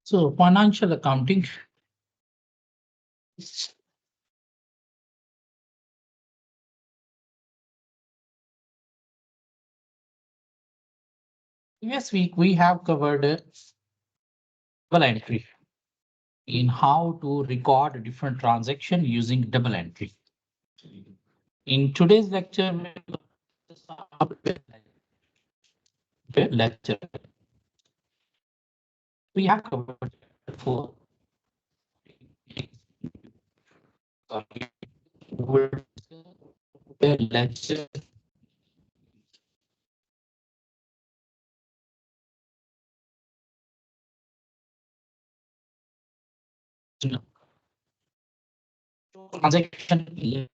So financial accounting. Previous week we have covered double entry in how to record different transaction using double entry. In today's lecture, we have covered four. Lecture transaction.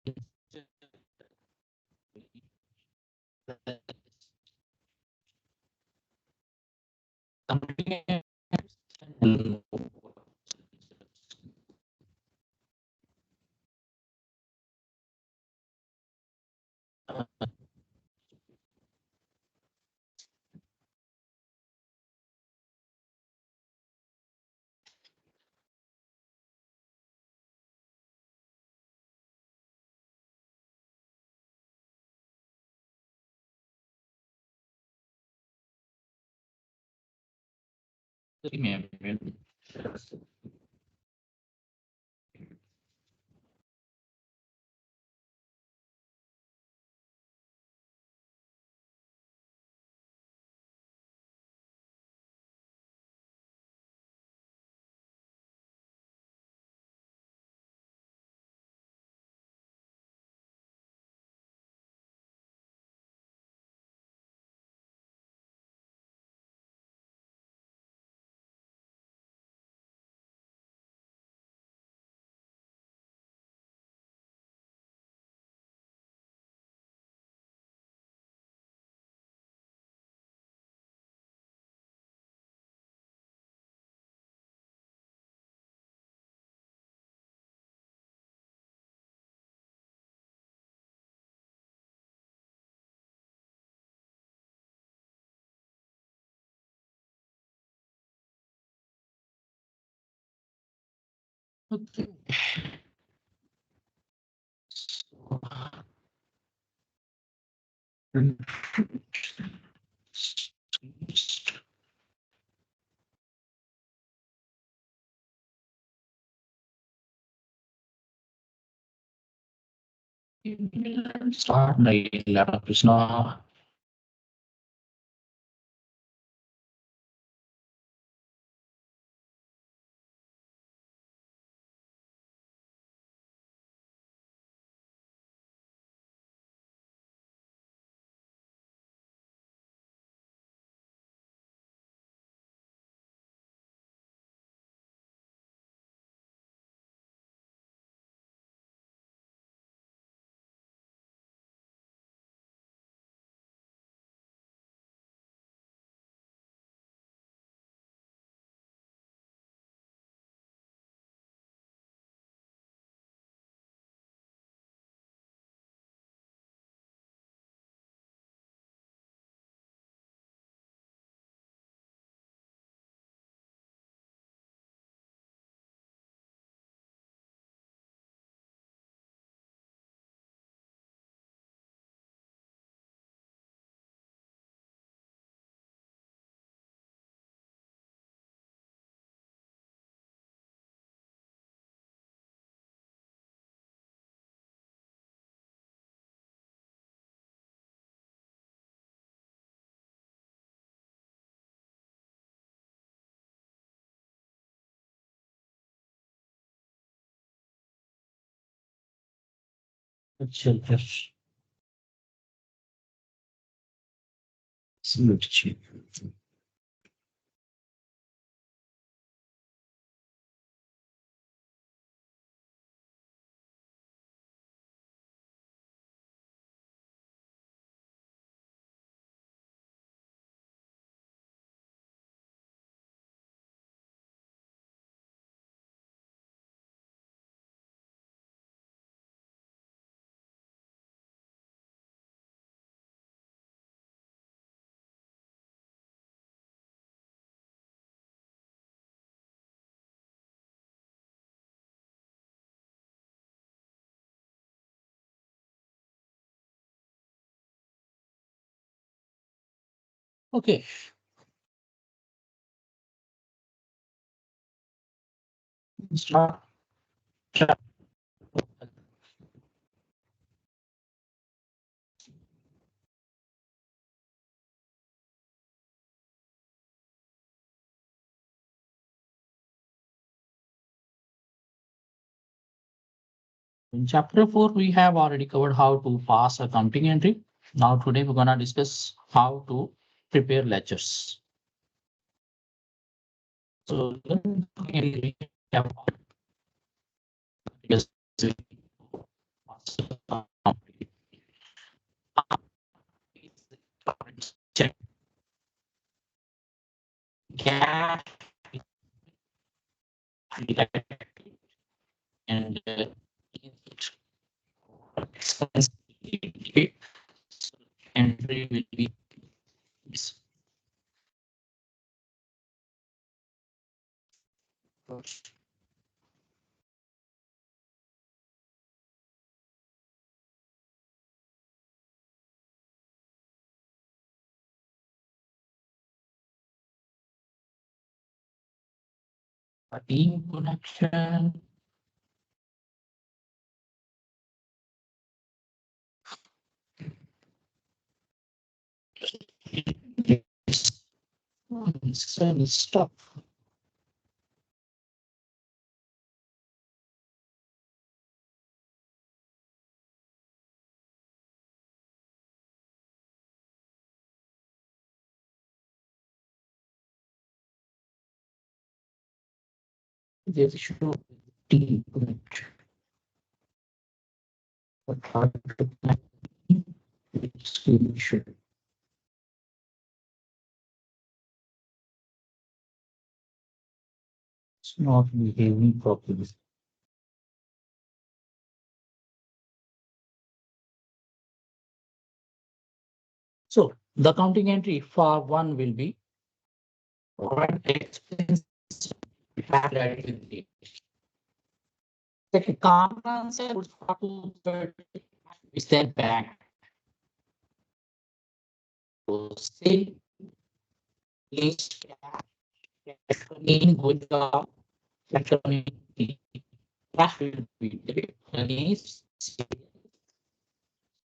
Okay. Start my laptop is now. अच्छा अच्छा Okay. Start. In chapter 4, we have already covered how to pass accounting entry. Now today we're gonna discuss how to prepare ledgers. So let me recap this. Check cash and expense entry will be this. A team connection. Stop. There should be team connection. But hard to connect. It's really should. It's not behaving properly. So the accounting entry for one will be rent expense with the common answer would is their bank to sell least in with the community cash will be against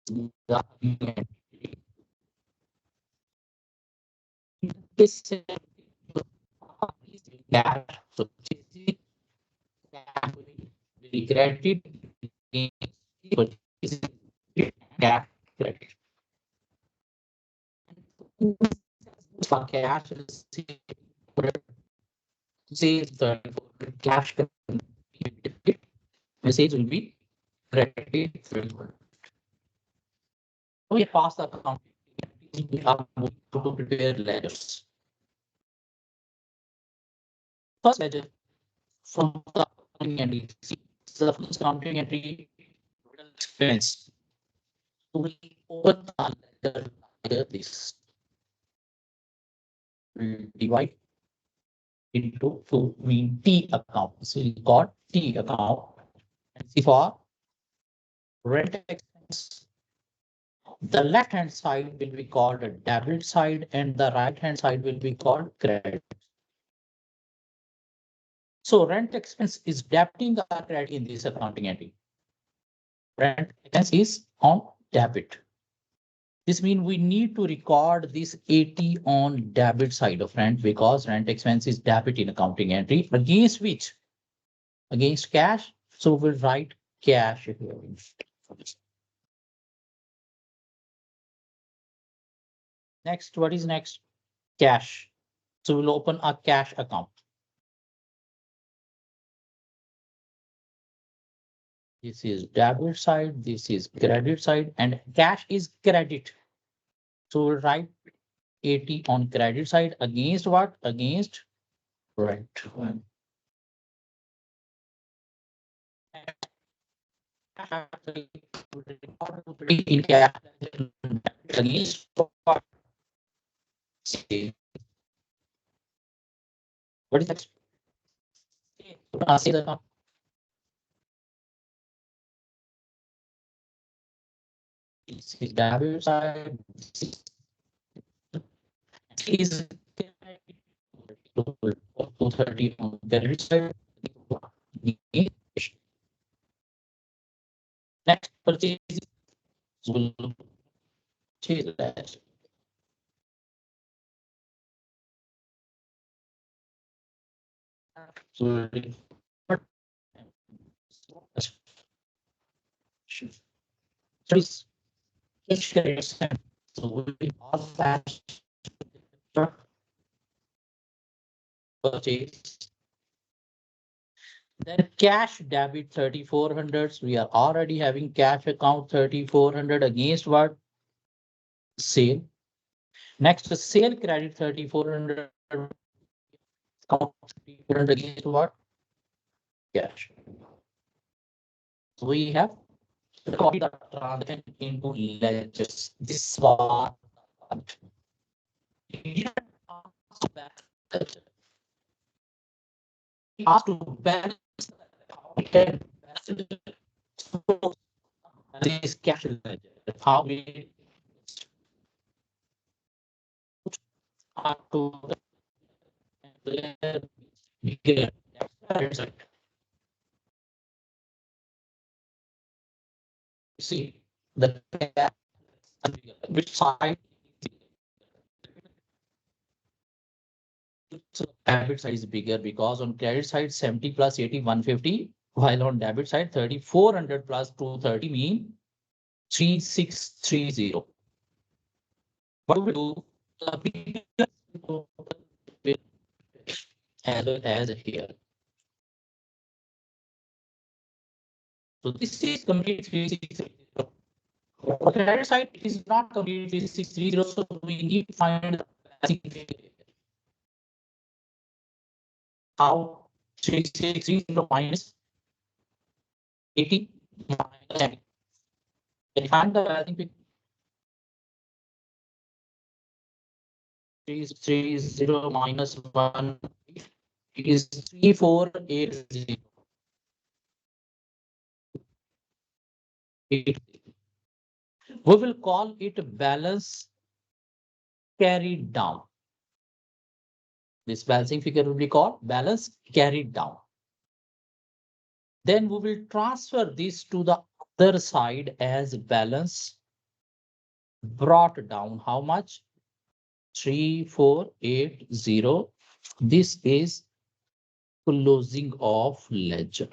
the this cash so this will be credited against cash credit. For cash say the cash message will be credited. We pass the account. We are to prepare ledgers. First ledger from the accounting entry. The first accounting entry total expense. So we open the ledger like this. We divide into two mean T account. So we got T account. And see for rent expense. The left hand side will be called a debit side and the right hand side will be called credit. So rent expense is debiting the credit in this accounting entry. Rent expense is on debit. This means we need to record this 80 on debit side of rent because rent expense is debit in accounting entry against which? Against cash. So we'll write cash here. Next, what is next? Cash. So we'll open a cash account. This is debit side, this is credit side, and cash is credit. So we'll write 80 on credit side against what? Against rent. In cash against what? What is that? Say the debit side is 230 on the credit side. Next purchase will purchase that. So each credit side. So we all that purchase. Then cash debit 3400. We are already having cash account 3400 against what? Sale. Next, sale credit 3400 account 3400 against what? Cash. So we have copied the transaction into ledgers. This was he asked to balance this cash ledger. How we are to bigger. See the which side debit side is bigger because on credit side 70 plus 80 150, while on debit side 3400 plus 230 mean 3630. What we do the bigger as well as here. So this is completely 3630. On the credit side it is not completely 630, so we need to find how 3630 minus 80 minus 10. Can you find the balancing figure? 330 minus 1, it is 3480. We will call it balance carried down. This balancing figure will be called balance carried down. Then we will transfer this to the other side as balance brought down. How much? 3480. This is closing of ledger.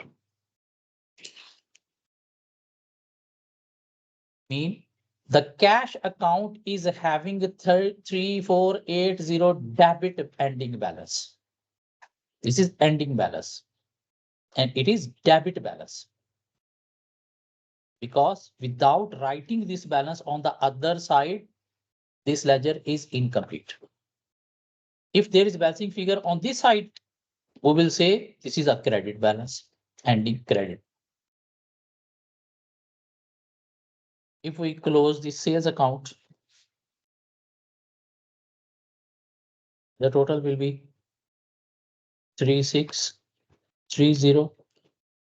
Mean the cash account is having a 3480 debit ending balance. This is ending balance and it is debit balance. Because without writing this balance on the other side, this ledger is incomplete. If there is balancing figure on this side, we will say this is a credit balance, ending credit. If we close the sales account, the total will be 3630.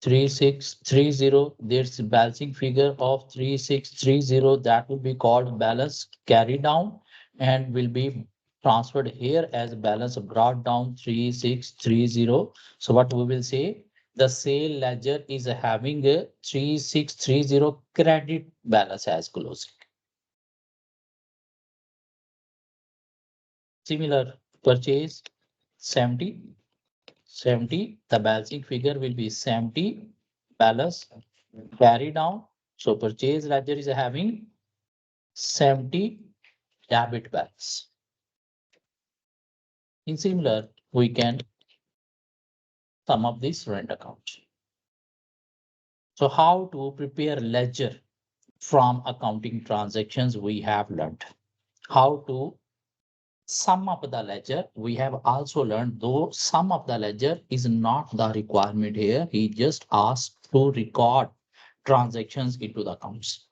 3630. There's a balancing figure of 3630 that will be called balance carried down and will be transferred here as balance brought down 3630. So what we will say, the sale ledger is having a 3630 credit balance as closing. Similar purchase 70. The balancing figure will be 70 balance carry down. So purchase ledger is having 70 debit balance. In similar, we can sum up this rent account. So how to prepare ledger from accounting transactions we have learned. How to sum up the ledger. We have also learned, though sum up the ledger is not the requirement here. He just asked to record transactions into the accounts.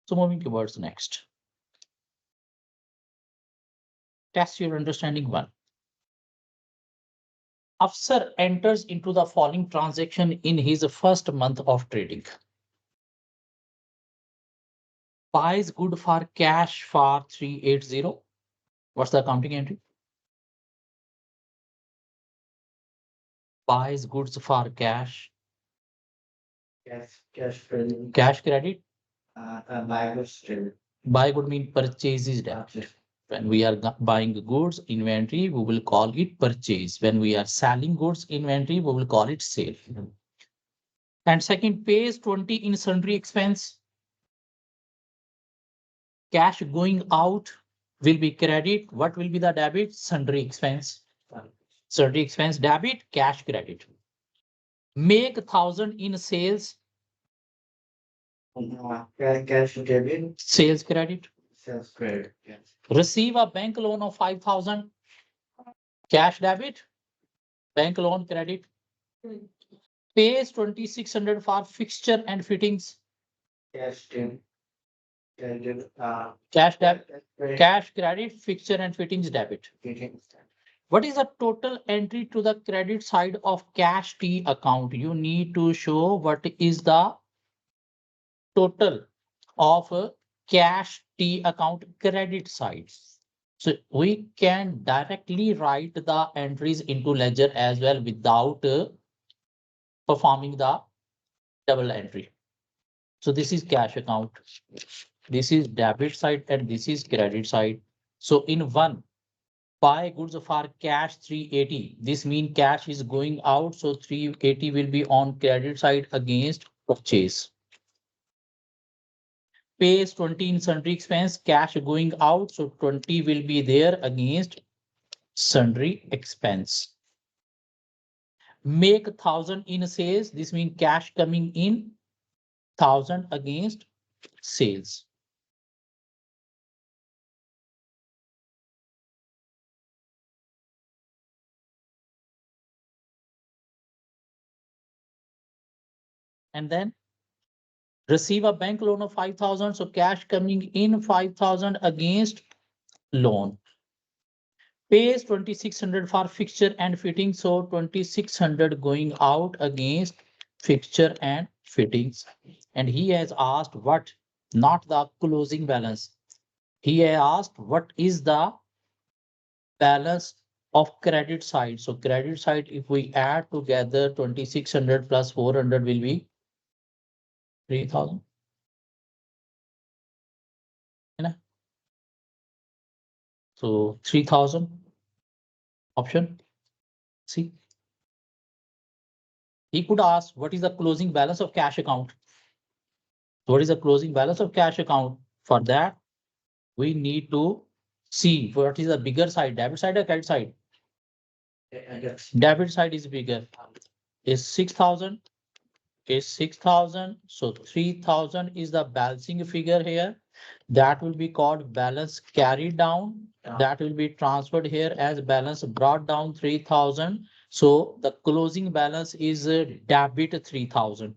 So moving towards next. Test your understanding one. Afsar enters into the following transaction in his first month of trading. Buys good for cash for 380. What's the accounting entry? Buys goods for cash. Cash credit. Cash credit. Buy goods credit. Buy good mean purchases debit. When we are buying goods inventory, we will call it purchase. When we are selling goods inventory, we will call it sale. And second, pays 20 in sundry expense. Cash going out will be credit. What will be the debit? Sundry expense. Sundry expense debit, cash credit. Make 1,000 in sales. Cash debit. Sales credit. Sales credit. Yes. Receive a bank loan of 5,000. Cash debit, bank loan credit. Pays 2,600 for fixture and fittings. Cash debit. Cash debit, cash credit, fixture and fittings debit. What is the total entry to the credit side of cash T account? You need to show what is the total of cash T account credit side. So we can directly write the entries into ledger as well without performing the double entry. So this is cash account. This is debit side and this is credit side. So in one, buy goods for cash 380. This means cash is going out. So 380 will be on credit side against purchase. Pays 20 in sundry expense, cash going out. So 20 will be there against sundry expense. Make 1,000 in sales. This means cash coming in 1,000 against sales. And then receive a bank loan of 5,000. So cash coming in 5,000 against loan. Pays 2,600 for fixture and fitting. So 2,600 going out against fixture and fittings. And he has asked what, not the closing balance. He has asked what is the balance of credit side. So credit side, if we add together 2,600 plus 400 will be 3,000. So 3,000 option C. He could ask what is the closing balance of cash account. What is the closing balance of cash account? For that, we need to see what is the bigger side, debit side or credit side. Debit side is bigger. Is 6,000. Is 6,000. So 3,000 is the balancing figure here. That will be called balance carried down. That will be transferred here as balance brought down 3,000. So the closing balance is debit 3,000.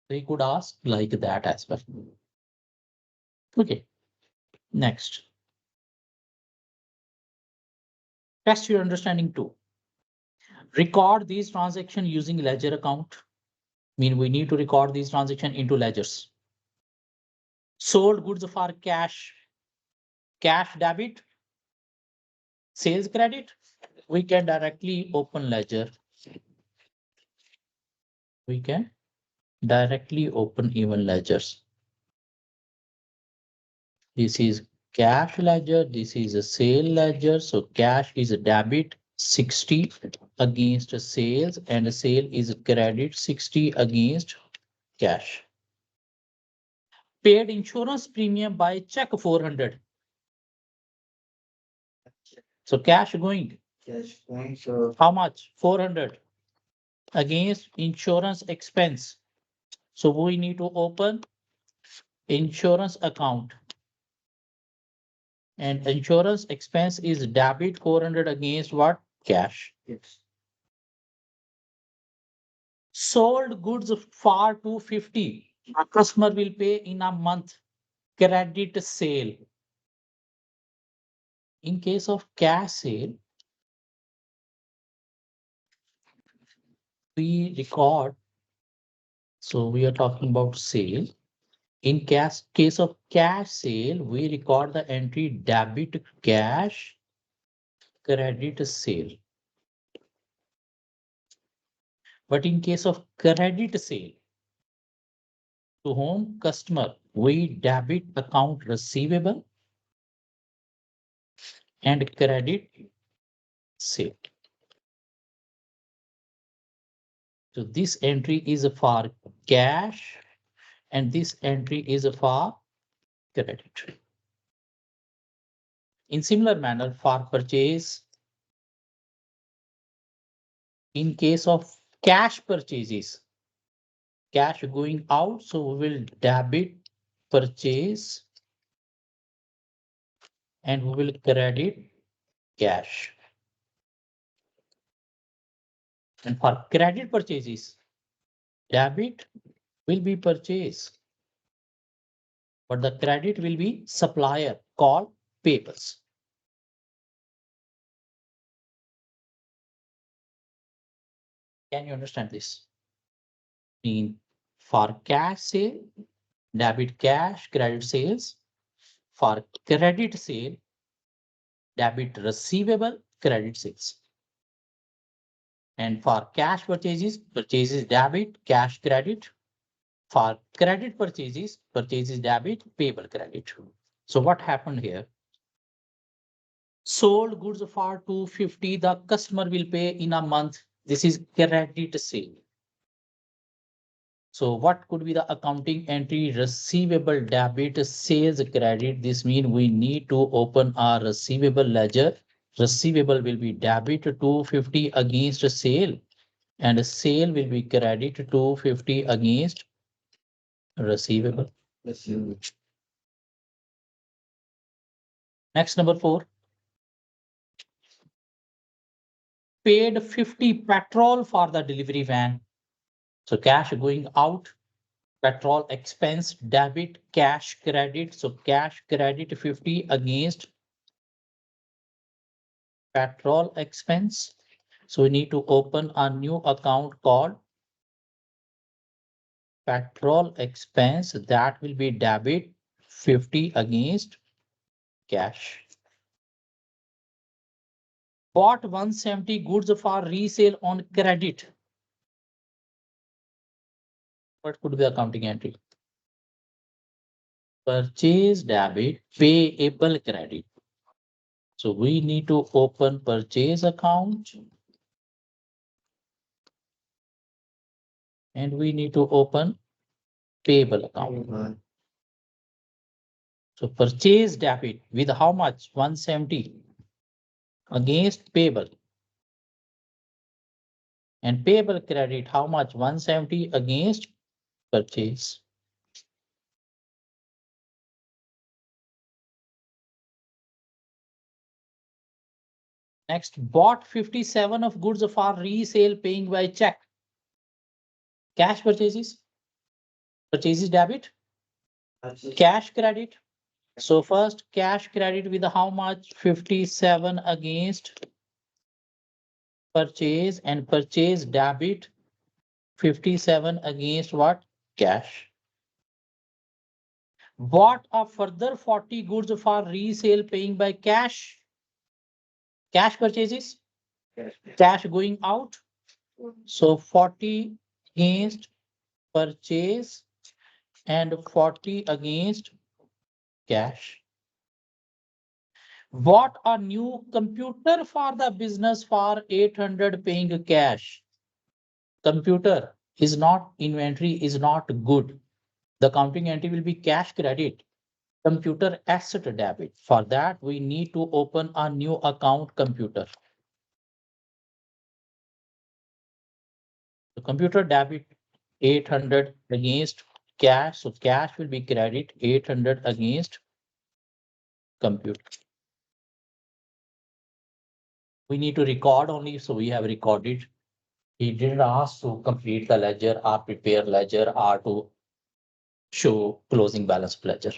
They could ask like that as well. Okay, next. Test your understanding too. Record these transactions using ledger account. Mean we need to record these transactions into ledgers. Sold goods for cash, cash debit, sales credit. We can directly open ledger. We can directly open even ledgers. This is cash ledger. This is a sale ledger. So cash is a debit 60 against sales and sale is credit 60 against cash. Paid insurance premium by check 400. So cash going. Cash going. So How much? 400 against insurance expense. So we need to open insurance account. And insurance expense is debit 400 against what? Cash. yes. Sold goods for 250. A customer will pay in a month. Credit sale. In case of cash sale, we record. So we are talking about sale. In case of cash sale, we record the entry debit cash, credit sale. But in case of credit sale, to whom? Customer, we debit account receivable and credit sale. So this entry is for cash and this entry is for credit. In similar manner, for purchase, in case of cash purchases, cash going out, so we will debit purchase and we will credit cash. And for credit purchases, debit will be purchase, but the credit will be supplier called payables. Can you understand this? In for cash sale, debit cash, credit sales. For credit sale, debit receivable, credit sales. And for cash purchases, purchases debit, cash credit. For credit purchases debit, payable credit. So what happened here? Sold goods for 250, the customer will pay in a month. This is credit sale. So what could be the accounting entry? Receivable debit, sales credit. This means we need to open our receivable ledger. Receivable will be debit 250 against sale and sale will be credit 250 against receivable. Next, number 4. Paid 50 petrol for the delivery van. So cash going out, petrol expense, debit, cash credit. So cash credit 50 against petrol expense. So we need to open a new account called petrol expense. That will be debit 50 against cash. Bought 170 goods for resale on credit. What could be the accounting entry? Purchase debit, payable credit. So we need to open purchase account and we need to open payable account. So purchase debit with how much? 170 against payable. And payable credit, how much? 170 against purchase. Next, bought 57 of goods for resale paying by check. Cash purchases, purchases debit, cash credit. So first cash credit with how much? 57 against purchase and purchase debit 57 against what? Cash. Bought a further 40 goods for resale paying by cash. Cash purchases, cash going out. So 40 against purchase and 40 against cash. Bought a new computer for the business for 800 paying cash. Computer is not inventory, is not good. The accounting entry will be cash credit. Computer asset debit. For that, we need to open a new account computer. The computer debit 800 against cash. So cash will be credit 800 against computer. We need to record only. So we have recorded. He didn't ask to complete the ledger or prepare ledger or to show closing balance of ledger.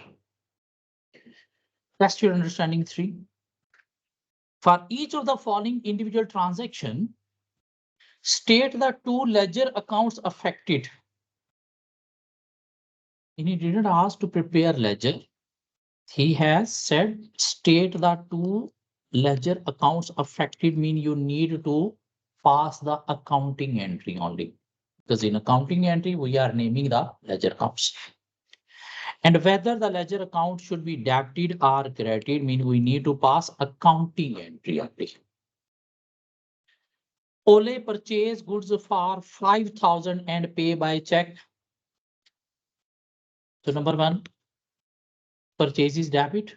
Test your understanding 3. For each of the following individual transaction, state the 2 ledger accounts affected. And he didn't ask to prepare ledger. He has said state the two ledger accounts affected mean you need to pass the accounting entry only. Because in accounting entry, we are naming the ledger accounts. And whether the ledger account should be debited or credited mean we need to pass accounting entry only. Ole purchase goods for 5,000 and pay by check. So number one, purchase is debit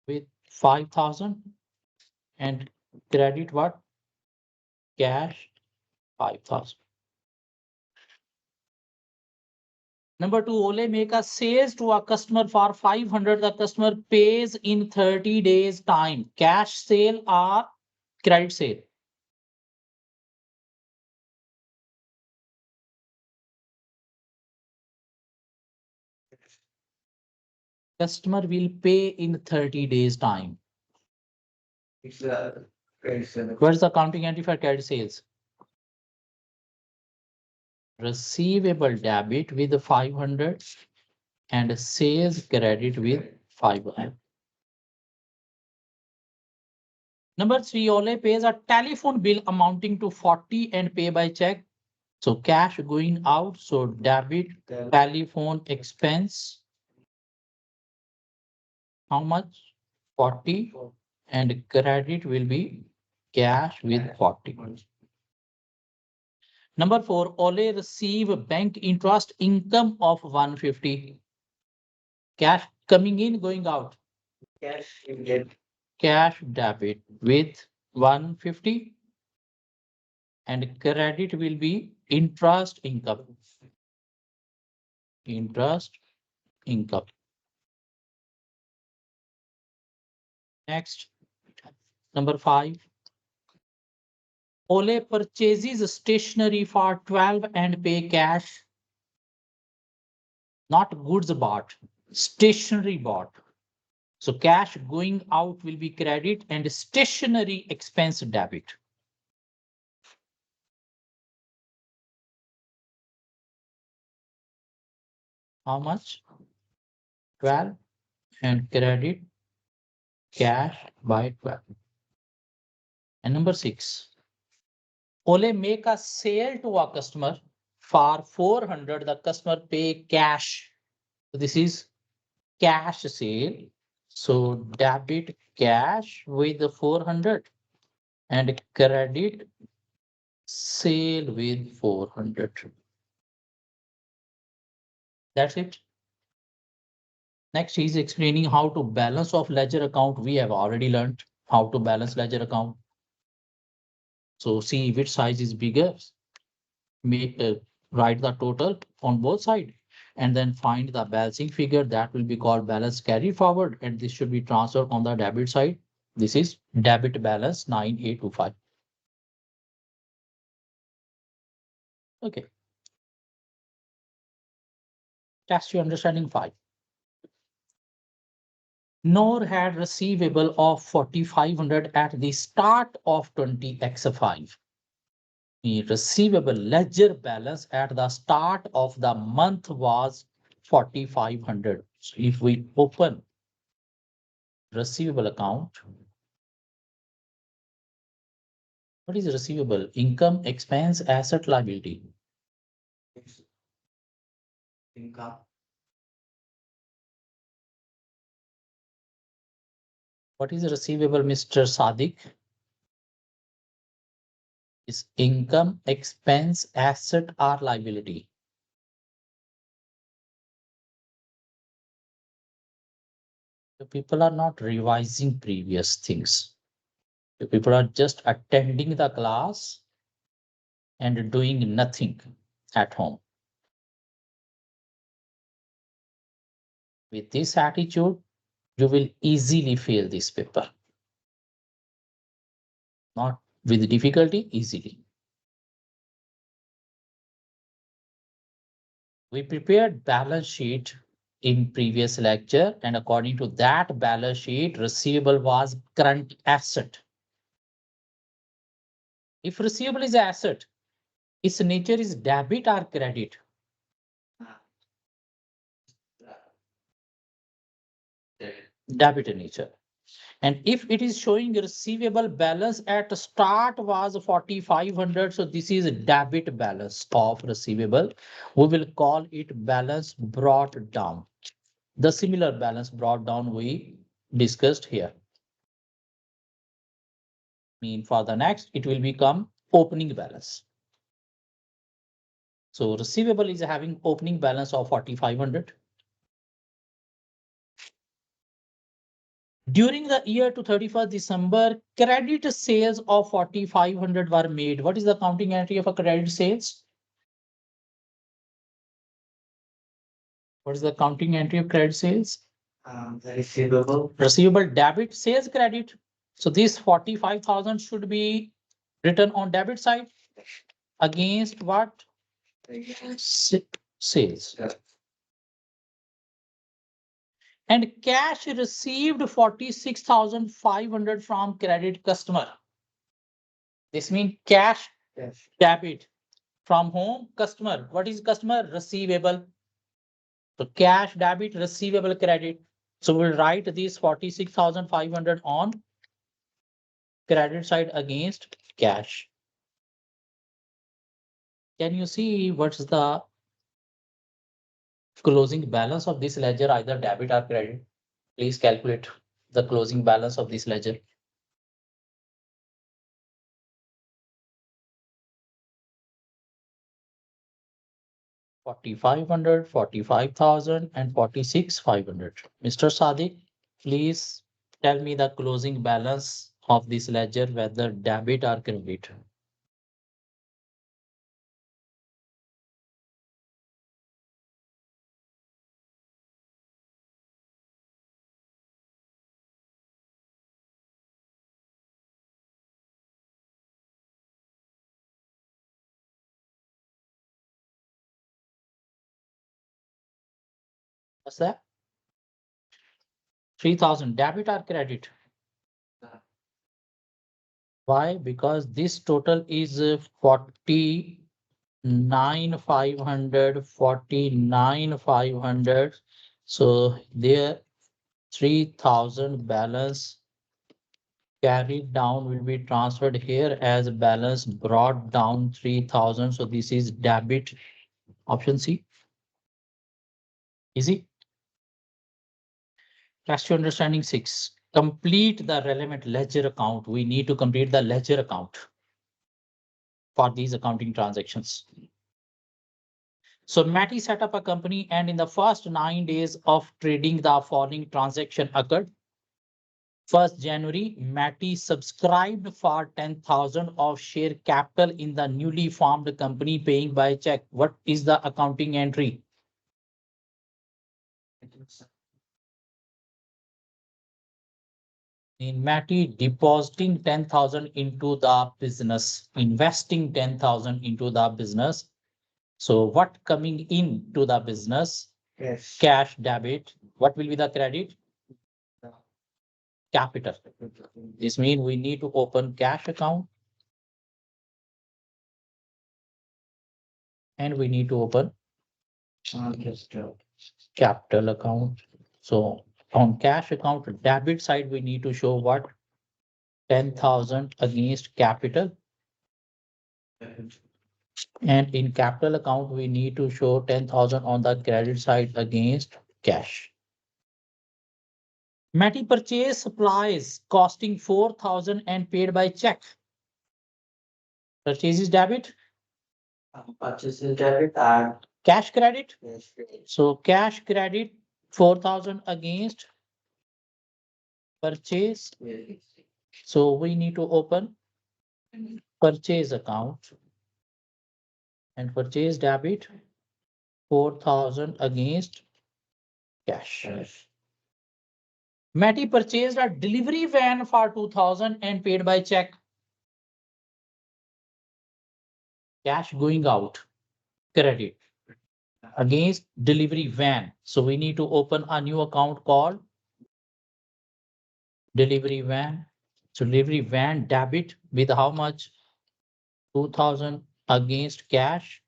with 5,000 and credit what? Cash 5,000. Number two, Ole make a sales to a customer for 500. The customer pays in 30 days time. Cash sale or credit sale? Customer will pay in 30 days time. It's a credit sale. Where's the accounting entry for credit sales? Receivable debit with 500 and sales credit with 500. Number three, Ole pays a telephone bill amounting to 40 and pay by check. So cash going out, so debit telephone expense. How much? 40 and credit will be cash with 40. Number four, Ole receive bank interest income of 150. Cash coming in, going out. Cash in debt. Cash debit with 150 and credit will be interest income. Interest income. Next, number five. Ole purchases stationery for 12 and pay cash. Not goods bought, stationery bought. So cash going out will be credit and stationery expense debit. How much? 12 and credit cash by 12. And number six, Ole make a sale to a customer for 400. The customer pay cash. So this is cash sale. So debit cash with the 400 and credit sale with 400. That's it. Next, he's explaining how to balance of ledger account. We have already learned how to balance ledger account. So see which size is bigger. Make write the total on both sides and then find the balancing figure that will be called balance carry forward. And this should be transferred on the debit side. This is debit balance 9825. Okay. Test your understanding 5. Nor had receivable of 4,500 at the start of 20x5. The receivable ledger balance at the start of the month was 4,500. So if we open receivable account, what is receivable? Income, expense, asset, liability. Income. What is receivable, Mr. Sadiq? Is income, expense, asset, or liability? The people are not revising previous things. The people are just attending the class and doing nothing at home. With this attitude, you will easily fail this paper. Not with difficulty, easily. We prepared balance sheet in previous lecture, and according to that balance sheet, receivable was current asset. If receivable is asset, its nature is debit or credit? Debit in nature. And if it is showing receivable balance at start was 4,500, so this is debit balance of receivable. We will call it balance brought down. The similar balance brought down we discussed here. Mean for the next, it will become opening balance. So receivable is having opening balance of 4,500. During the year to 31st December, credit sales of 4,500 were made. What is the accounting entry of a credit sales? What is the accounting entry of credit sales? The receivable. Receivable debit sales credit. So this 45,000 should be written on debit side against what? Sales. Yeah. And cash received 46,500 from credit customer. This means cash Yes. debit from home customer. What is customer? Receivable. So cash debit, receivable credit. So we'll write this 46,500 on credit side against cash. Can you see what's the closing balance of this ledger, either debit or credit? Please calculate the closing balance of this ledger. $4,500, 45,000 and 46,500. Mr. Sadiq, please tell me the closing balance of this ledger, whether debit or credit. What's that? 3,000 debit or credit? Why? Because this total is 49,500, 49,500. So there 3,000 balance carried down will be transferred here as balance brought down 3,000. So this is debit, option C. Easy. Question understanding 6. Complete the relevant ledger account. We need to complete the ledger account for these accounting transactions. So Matty set up a company, and in the first 9 days of trading, the following transaction occurred. 1st January, Matty subscribed for 10,000 of share capital in the newly formed company, paying by check. What is the accounting entry? In Matty depositing 10,000 into the business, investing 10,000 into the business. So what coming into the business? Yes. Cash debit. What will be the credit? Capital. This means we need to open cash account and we need to open capital account. So on cash account debit side, we need to show what? 10,000 against capital. And in capital account, we need to show 10,000 on the credit side against cash. Matty purchase supplies costing 4,000 and paid by check. Purchase is debit. Purchase is debit and Cash credit. yes. So cash credit 4,000 against purchase. Yes. So we need to open purchase account and purchase debit 4,000 against cash. Yes. Matty purchased a delivery van for 2,000 and paid by check. Cash going out, credit against delivery van. So we need to open a new account called delivery van. So delivery van debit with how much? 2,000 against cash,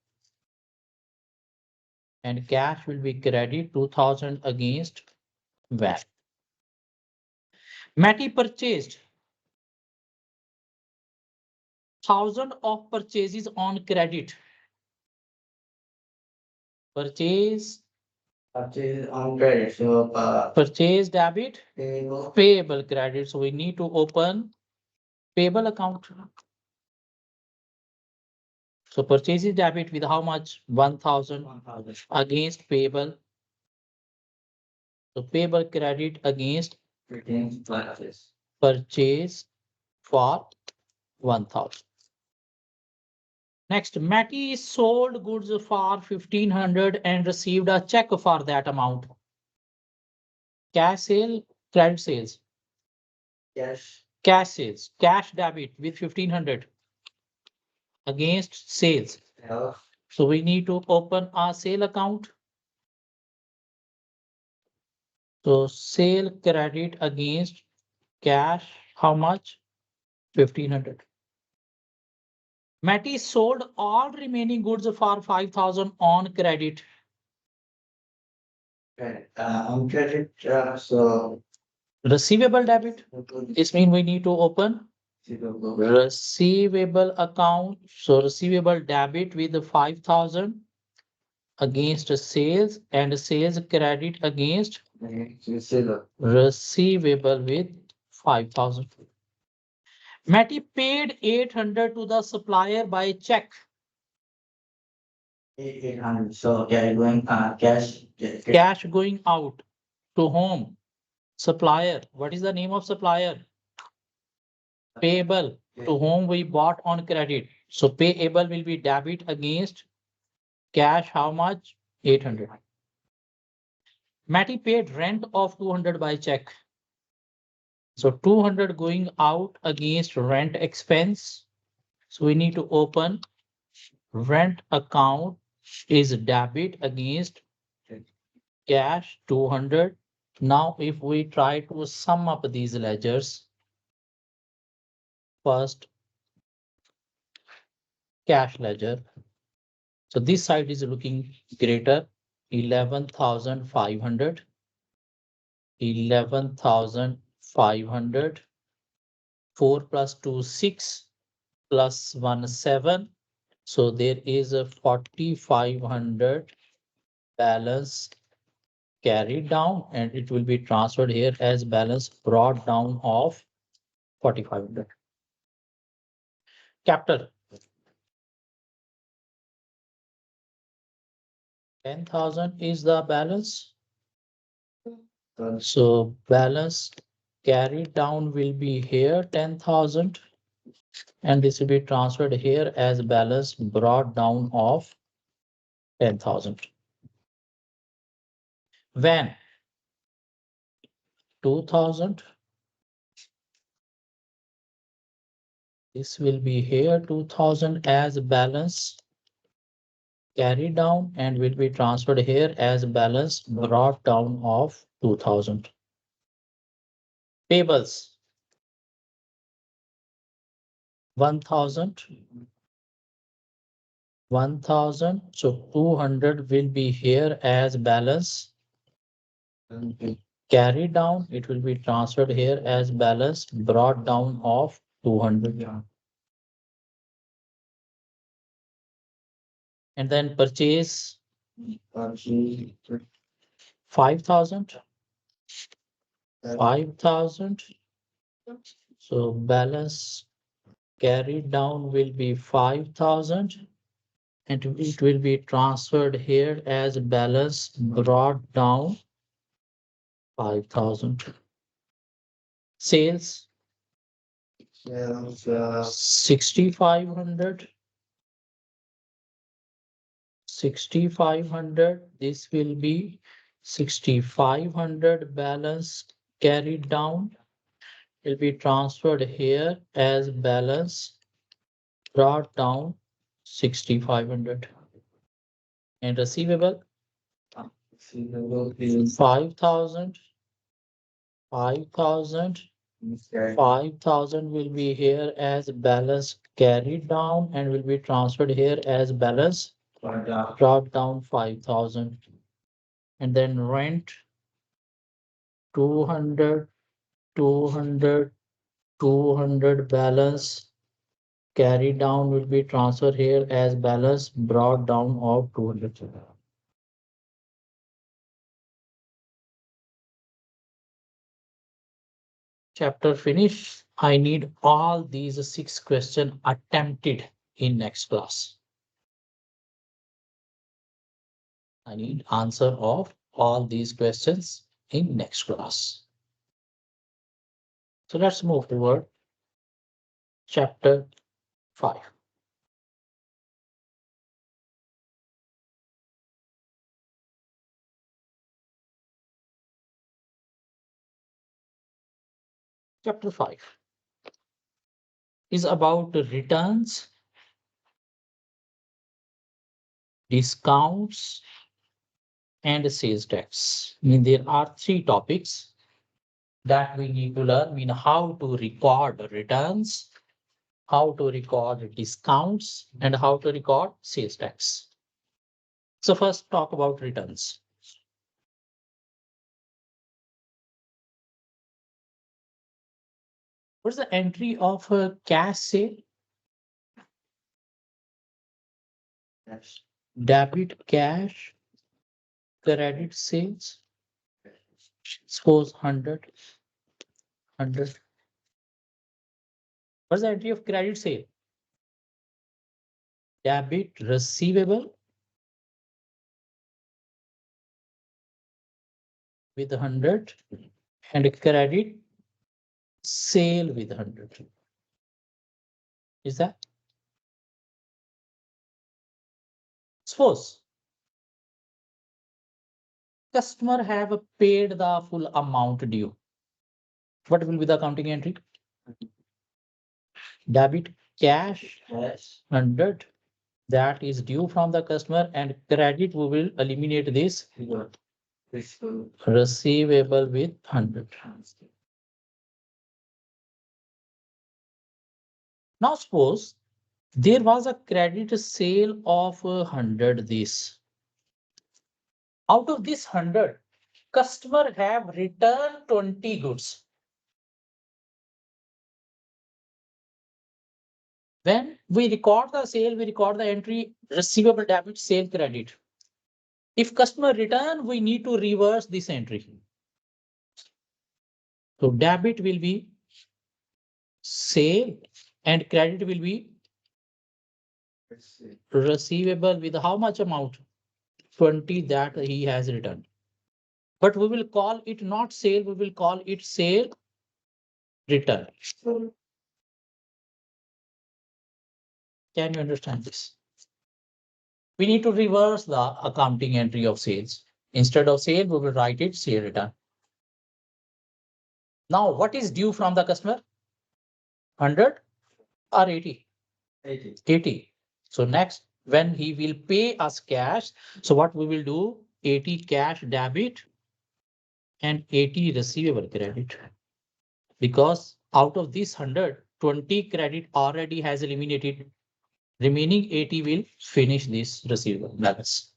and cash will be credit 2000 against VAT. Matty purchased 1000 of purchases on credit. Purchase on credit. So, purchase debit, payable. payable credit. So we need to open payable account. So purchase is debit with how much? 1000 1,000. against payable. So payable credit against Retains purchase. purchase for 1000. Next, Matty sold goods for 1500 and received a check for that amount. Cash sale, credit sales, Cash. cash sales, cash debit with 1500 against sales. Sale. So we need to open our sale account. So sale credit against cash, how much? 1500. Matty sold all remaining goods for 5000 on credit. Credit. On credit. So. Receivable debit. This means we need to open Receivable. receivable account. So receivable debit with the 5000 against sales and sales credit against Receivable. receivable with 5000. Matty paid 800 to the supplier by check. 800. So yeah, going cash. Cash going out to whom? Supplier. What is the name of supplier? Payable, to whom we bought on credit. So payable will be debit against cash, how much? 800. Matty paid rent of 200 by check. So 200 going out against rent expense. So we need to open rent account is debit against cash 200. Now if we try to sum up these ledgers, first cash ledger. So this side is looking greater, 11,500, 11,500, 4 plus 2, 6, plus 1, 7. So there is a 4,500 balance carried down, and it will be transferred here as balance brought down of 4,500. Capital 10,000 is the balance. So balance carried down will be here 10,000, and this will be transferred here as balance brought down of 10,000. When 2,000, this will be here 2,000 as balance carried down and will be transferred here as balance brought down of 2,000. Payables 1,000, 1,000. So 200 will be here as balance carried down. It will be transferred here as balance brought down of 200. And then purchase 5,000, 5,000. So balance carried down will be 5,000, and it will be transferred here as balance brought down 5,000. Sales 6,500, 6,500. This will be 6,500 balance carried down, will be transferred here as balance brought down 6,500. And receivable 5,000, 5,000. Okay. 5,000 will be here as balance carried down and will be transferred here as balance brought down 5,000. And then rent 200, 200, 200 balance carried down will be transferred here as balance brought down of 200. Chapter finish. I need all these 6 questions attempted in next class. I need answer of all these questions in next class. So let's move toward chapter 5. Chapter 5 is about returns, discounts, and sales tax. I mean, there are 3 topics that we need to learn. I mean, how to record returns, how to record discounts, and how to record sales tax. So first talk about returns. What's the entry of a cash sale? Yes. Debit cash, credit sales. Suppose 100, 100. What's the entry of credit sale? Debit receivable with 100 and credit sale with 100. Is that? Suppose customer have paid the full amount due. What will be the accounting entry? Debit cash Yes. 100 that is due from the customer, and credit we will eliminate this receivable with 100. Now suppose there was a credit sale of 100 this. Out of this 100, customer have returned 20 goods. When we record the sale, we record the entry receivable debit sale credit. If customer return, we need to reverse this entry. So debit will be sale and credit will be receivable with how much amount? 20 that he has returned. But we will call it not sale, we will call it sale return. Can you understand this? We need to reverse the accounting entry of sales. Instead of sale, we will write it sale return. Now, what is due from the customer? 100 or 80? 80. 80. So next, when he will pay us cash, so what we will do? 80 cash debit and 80 receivable credit. Because out of this 100, 20 credit already has eliminated. Remaining 80 will finish this receivable balance.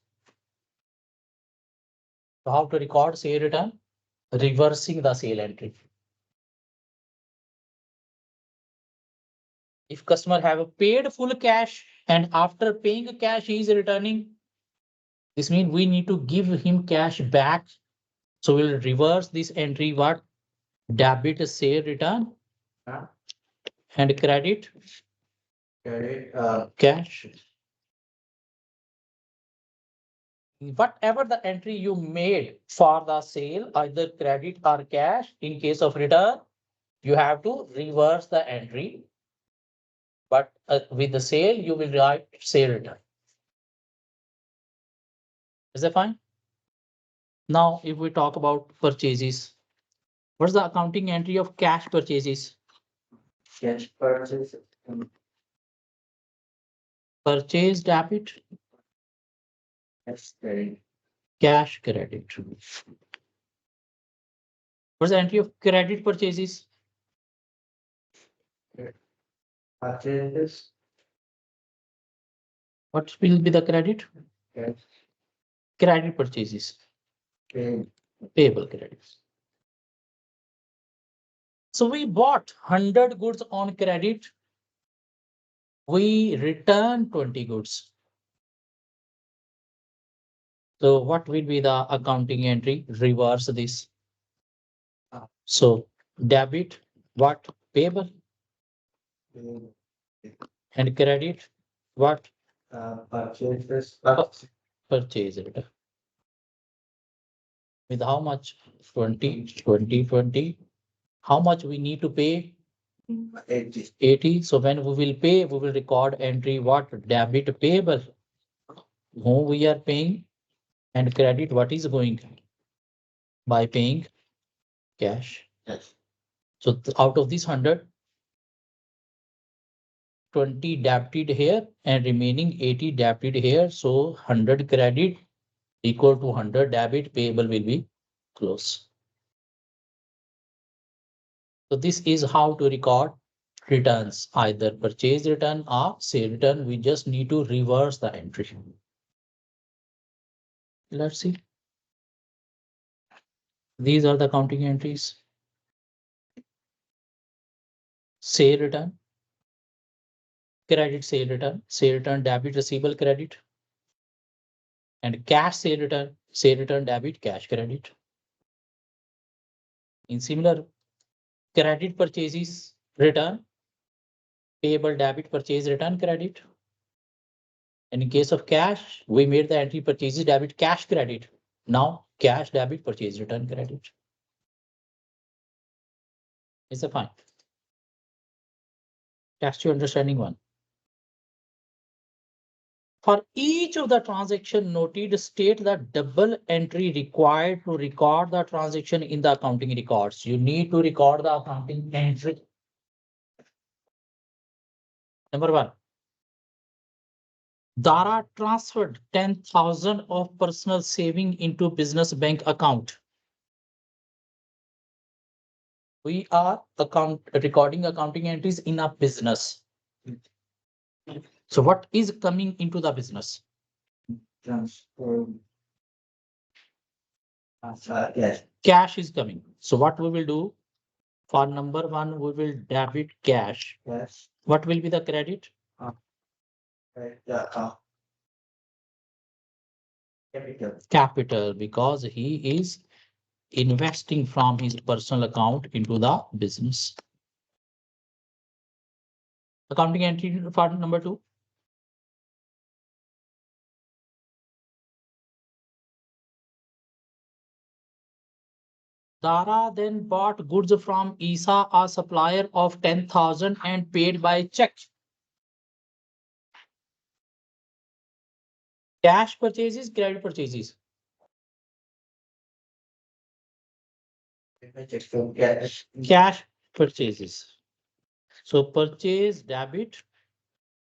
So how to record sale return? Reversing the sale entry. If customer have paid full cash and after paying cash he is returning, this means we need to give him cash back. So we'll reverse this entry. What? Debit sale return and credit cash. Whatever the entry you made for the sale, either credit or cash, in case of return, you have to reverse the entry. But with the sale, you will write sale return. Is that fine? Now, if we talk about purchases, what's the accounting entry of cash purchases? Cash purchase. Purchase debit, Cash credit. cash credit. What's the entry of credit purchases? Purchases. What will be the credit? Yes. Credit purchases, Paid. payable credits. So we bought 100 goods on credit. We return 20 goods. So what will be the accounting entry? Reverse this. So debit, what? Payable. Paid. And credit, what? Purchases. Purchase return. With how much? 20, 20, 20. How much we need to pay? 80. 80. So when we will pay, we will record entry what? Debit payable. Whom we are paying, and credit what is going by paying cash. Yes. So out of this 100, 20 debited here and remaining 80 debited here. So 100 credit equal to 100 debit, payable will be close. So this is how to record returns, either purchase return or sale return. We just need to reverse the entry. Let's see. These are the accounting entries. Sale return, credit sale return, debit, receivable, credit, and cash sale return, debit, cash, credit. In similar, credit purchases return, payable, debit, purchase return, credit. And in case of cash, we made the entry purchases debit, cash, credit. Now cash, debit, purchase return, credit. It's a fine. That's your understanding one. For each of the transaction noted, state the double entry required to record the transaction in the accounting records. You need to record the accounting entry. Number one, Dara transferred 10,000 of personal saving into business bank account. We are recording accounting entries in a business. So what is coming into the business? Transfer. Yes. Cash is coming. So what we will do? For number one, we will debit cash. Yes. What will be the credit? Yeah. Capital. Capital, because he is investing from his personal account into the business. Accounting entry for number two. Dara then bought goods from Isa, a supplier of 10,000 and paid by check. Cash purchases, credit purchases. Yes. Cash purchases. So purchase debit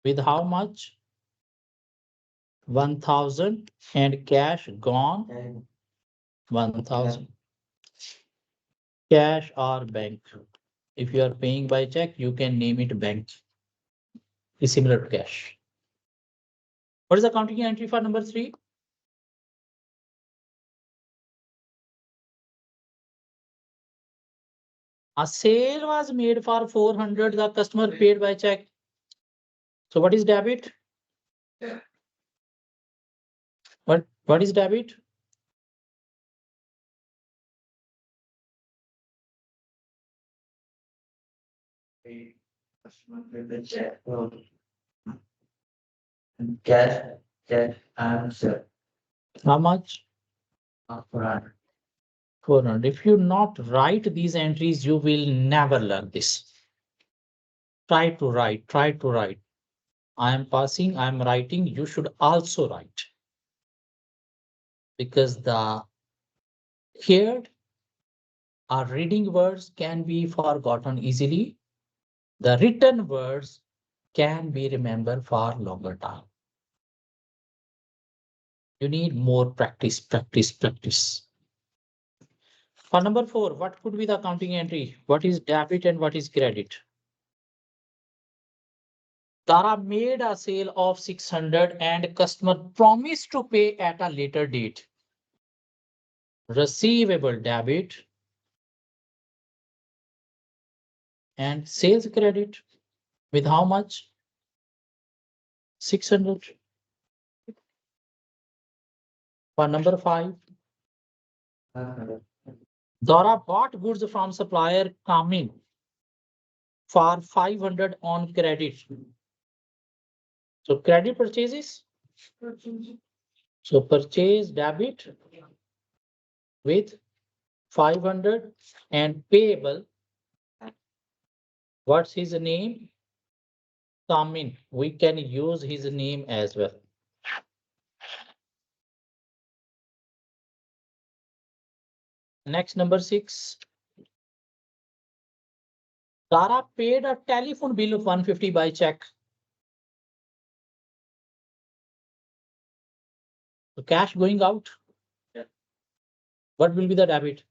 with how much? 1,000 and cash gone And 1,000. Cash or bank. If you are paying by check, you can name it bank. It's similar to cash. What is the accounting entry for number three? A sale was made for 400. The customer paid by check. So what is debit? What is debit? Cash. Cash answer. How much? 400. 400. If you not write these entries, you will never learn this. Try to write. Try to write. I am passing. I am writing. You should also write. Because the heard or reading words can be forgotten easily. The written words can be remembered for longer time. You need more practice, practice, practice. For number four, what could be the accounting entry? What is debit and what is credit? Tara made a sale of 600 and customer promised to pay at a later date. Receivable debit and sales credit with how much? 600. For number 5, 500. Dora bought goods from supplier Kamin for 500 on credit. So credit purchases. So purchase debit with 500 and payable. What's his name? Kamin. We can use his name as well. Next, number 6. Tara paid a telephone bill of 150 by check. So cash going out. Yeah. What will be the debit?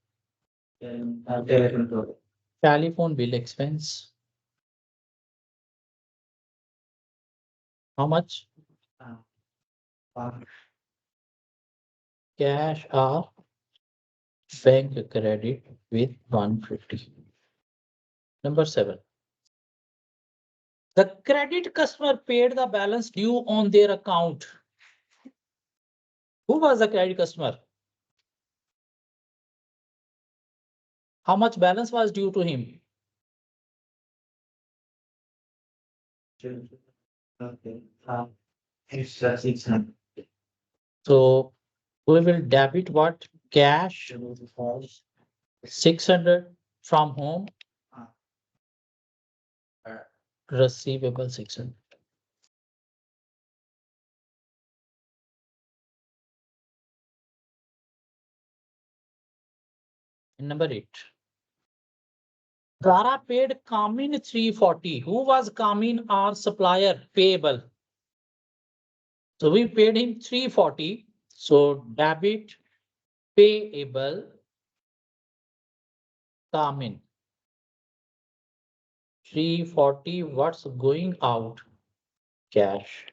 Telephone bill. Telephone bill expense. How much? One. Cash or bank credit with 150. Number 7. The credit customer paid the balance due on their account. Who was the credit customer? How much balance was due to him? Okay. It's 600. So we will debit what? Cash 600 from home, receivable 600. And number 8. Dara paid Kamin 340. Who was Kamin, our supplier payable? So we paid him 340. So debit payable Kamin. 340. What's going out? Cash.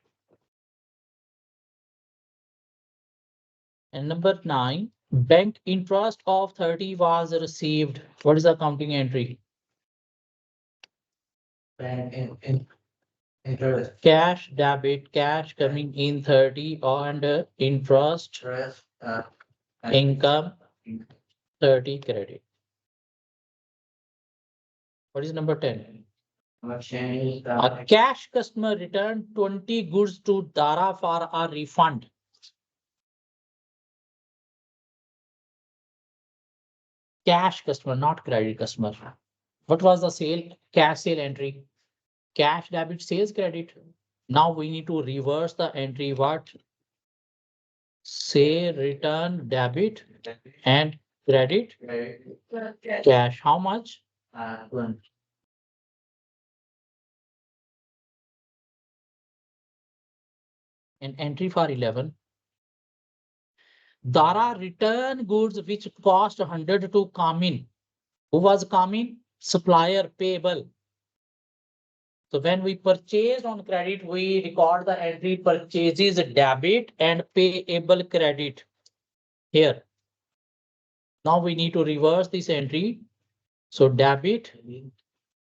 And number 9. Bank interest of 30 was received. What is the accounting entry? Bank in interest. Cash debit, cash coming in 30 and interest Interest. income 30 credit. What is number 10? Change A cash customer returned 20 goods to Dara for a refund. Cash customer, not credit customer. What was the sale? Cash sale entry. Cash debit, sales credit. Now we need to reverse the entry. What? Say return debit and credit cash. How much? 20. An entry for 11. Dara return goods which cost 100 to Kamin. Who was Kamin? Supplier payable. So when we purchased on credit, we record the entry purchases debit and payable credit here. Now we need to reverse this entry. So debit,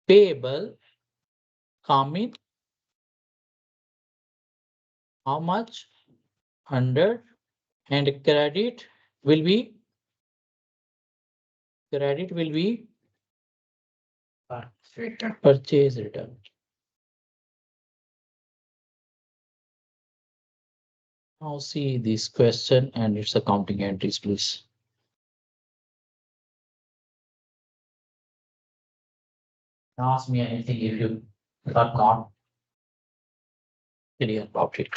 payable, Kamin. How much? 100. And credit will be purchase return. Now see this question and its accounting entries, please. Ask me anything if you are not clear about it.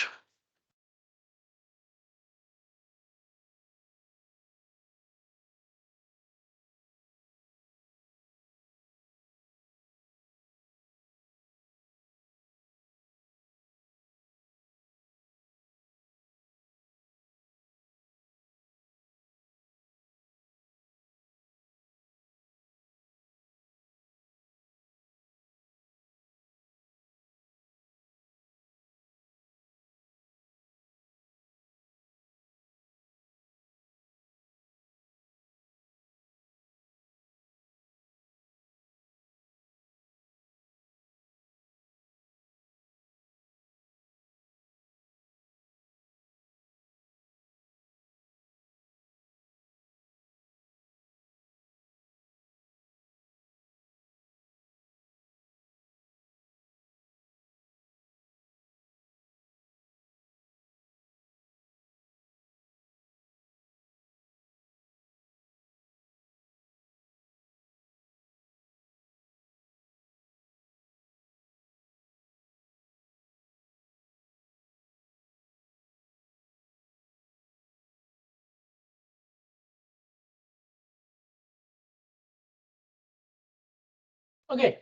Okay.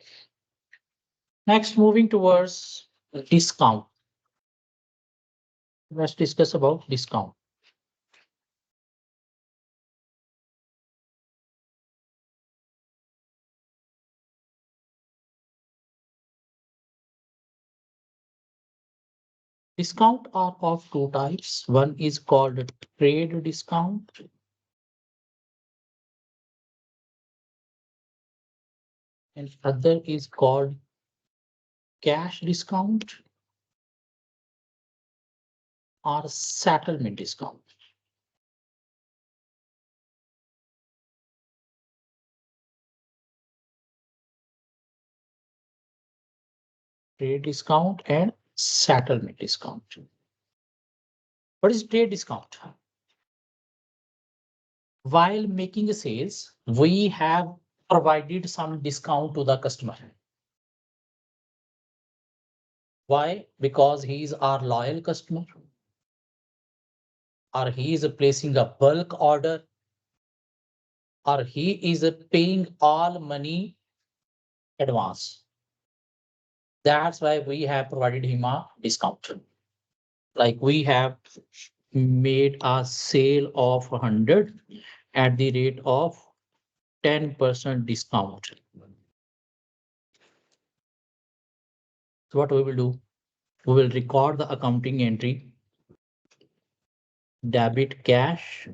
Next, moving towards discount. Let's discuss about discount. Discount are of two types. One is called trade discount and other is called cash discount or settlement discount. Trade discount and settlement discount. What is trade discount? While making a sales, we have provided some discount to the customer. Why? Because he is our loyal customer, or he is placing a bulk order, or he is paying all money advance. That's why we have provided him a discount. Like we have made a sale of 100 at the rate of 10% discount. So what we will do? We will record the accounting entry, debit cash,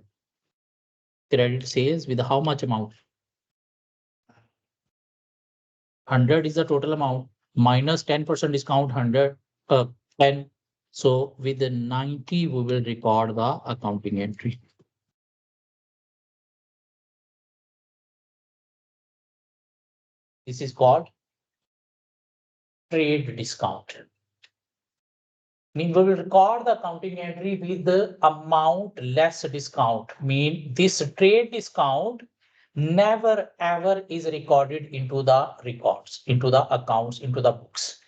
credit sales with how much amount? 100 is the total amount minus 10% discount 100 10. So with the 90 we will record the accounting entry. This is called trade discount. Mean we will record the accounting entry with the amount less discount. Mean this trade discount never ever is recorded into the records, into the accounts, into the books.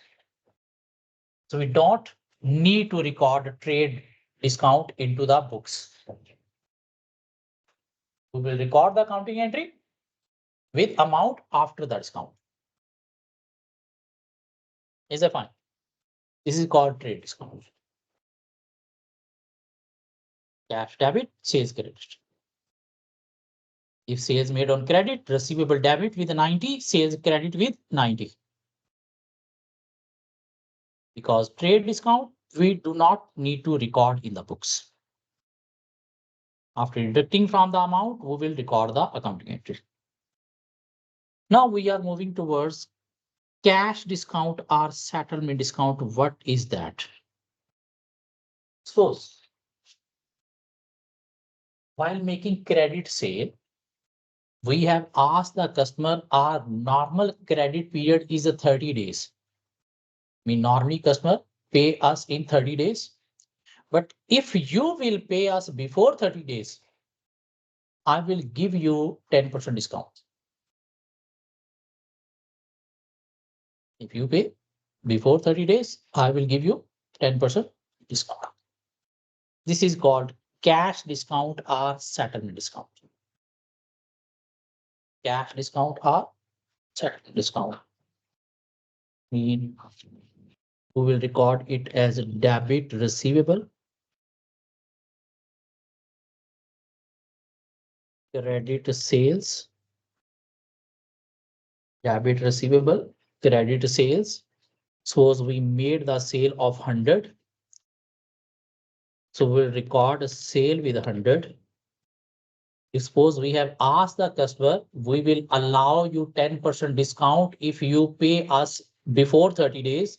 So we don't need to record trade discount into the books. We will record the accounting entry with amount after the discount. Is that fine? This is called trade discount. Cash debit, sales credit. If sales made on credit, receivable debit with 90, sales credit with 90. Because trade discount, we do not need to record in the books. After deducting from the amount, we will record the accounting entry. Now we are moving towards cash discount or settlement discount. What is that? Suppose while making credit sale, we have asked the customer our normal credit period is a 30 days. I mean, normally customer pay us in 30 days. But if you will pay us before 30 days, I will give you 10% discount. If you pay before 30 days, I will give you 10% discount. This is called cash discount or settlement discount. Cash discount or settlement discount. Mean we will record it as a debit receivable, credit sales, debit receivable, credit sales. Suppose we made the sale of 100. So we'll record a sale with 100. Suppose we have asked the customer, we will allow you 10% discount if you pay us before 30 days.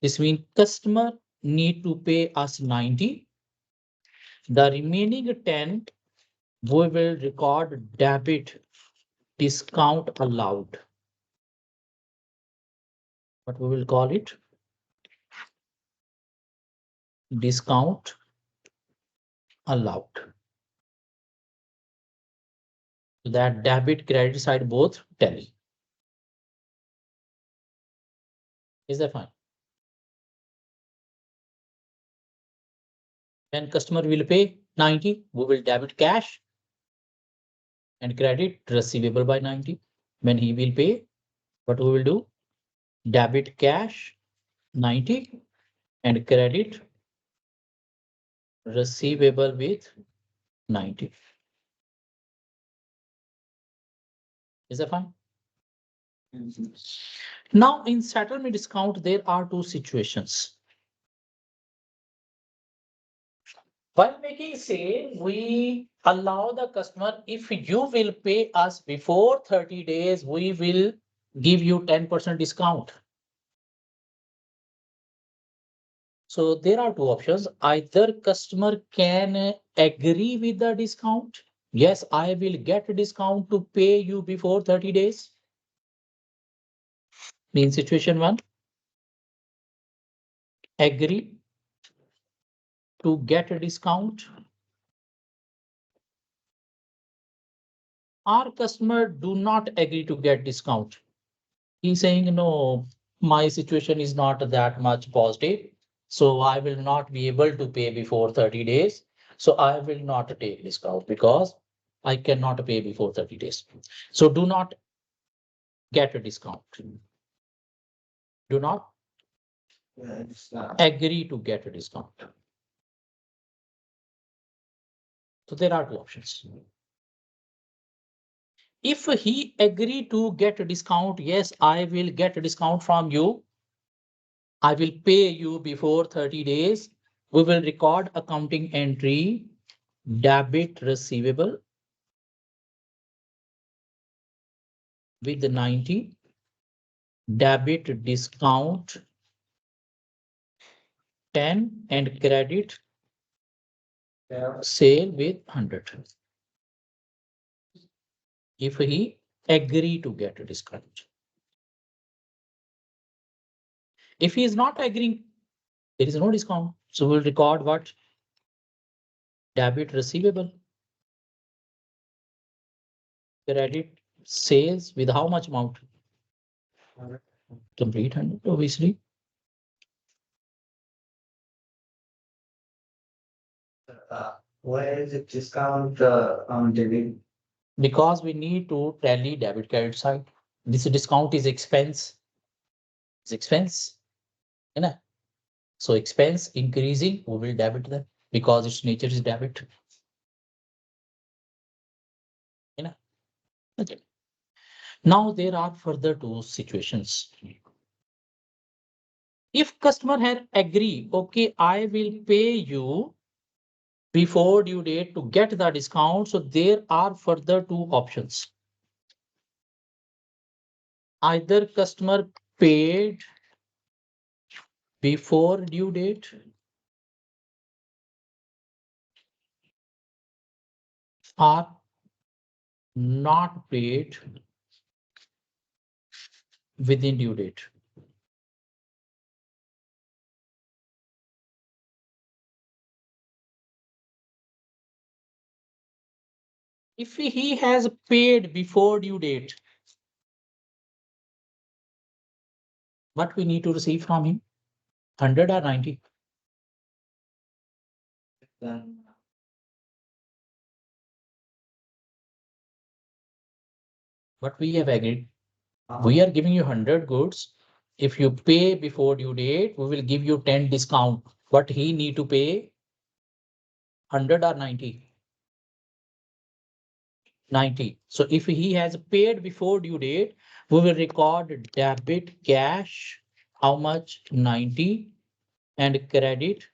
This means customer need to pay us 90. The remaining 10, we will record debit discount allowed. What we will call it? Discount allowed. So that debit credit side both tally. Is that fine? When customer will pay 90, we will debit cash and credit receivable by 90. When he will pay, What we will do? Debit cash 90 and credit receivable with 90. Is that fine? Now in settlement discount, there are two situations. While making sale, we allow the customer, if you will pay us before 30 days, we will give you 10% discount. So there are two options. Either customer can agree with the discount. Yes, I will get a discount to pay you before 30 days. In situation one, agree to get a discount. Our customer do not agree to get discount. He's saying, no, my situation is not that much positive. So I will not be able to pay before 30 days. So I will not take discount because I cannot pay before 30 days. So do not get a discount. Do not agree to get a discount. So there are two options. If he agree to get a discount, yes, I will get a discount from you. I will pay you before 30 days. We will record accounting entry, debit receivable with 90, debit discount 10, and credit sale with 100. If he agree to get a discount. If he is not agreeing, there is no discount. So we'll record what? Debit receivable, credit sales with how much amount? Complete 100, obviously. Where is the discount on debit? Because we need to tally debit credit side. This discount is expense. It's expense. You know? So expense increasing, we will debit them because its nature is debit. You know? Okay. Now there are further two situations. If customer had agree, okay, I will pay you before due date to get the discount. So there are further two options. Either customer paid before due date or not paid within due date. If he has paid before due date, what we need to receive from him? 100 or 90? Then But we have agreed. We are giving you 100 goods. If you pay before due date, we will give you 10 discount. But he need to pay 100 or 90? 90. So if he has paid before due date, we will record debit cash, how much? 90, and credit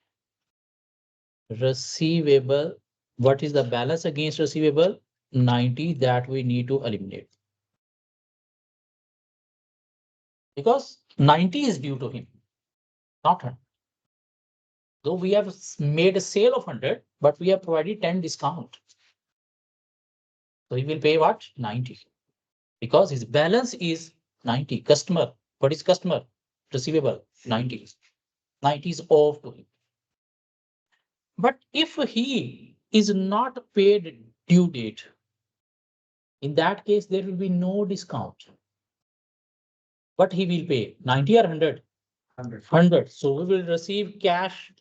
receivable. What is the balance against receivable? 90, that we need to eliminate. Because 90 is due to him, not 100. Though we have made a sale of 100, but we have provided 10 discount. So he will pay what? 90. Because his balance is 90. Customer, what is customer? Receivable, 90. 90 is off to him. But if he is not paid due date, in that case, there will be no discount. But he will pay 90 or 100? 100. 100. So we will receive cash.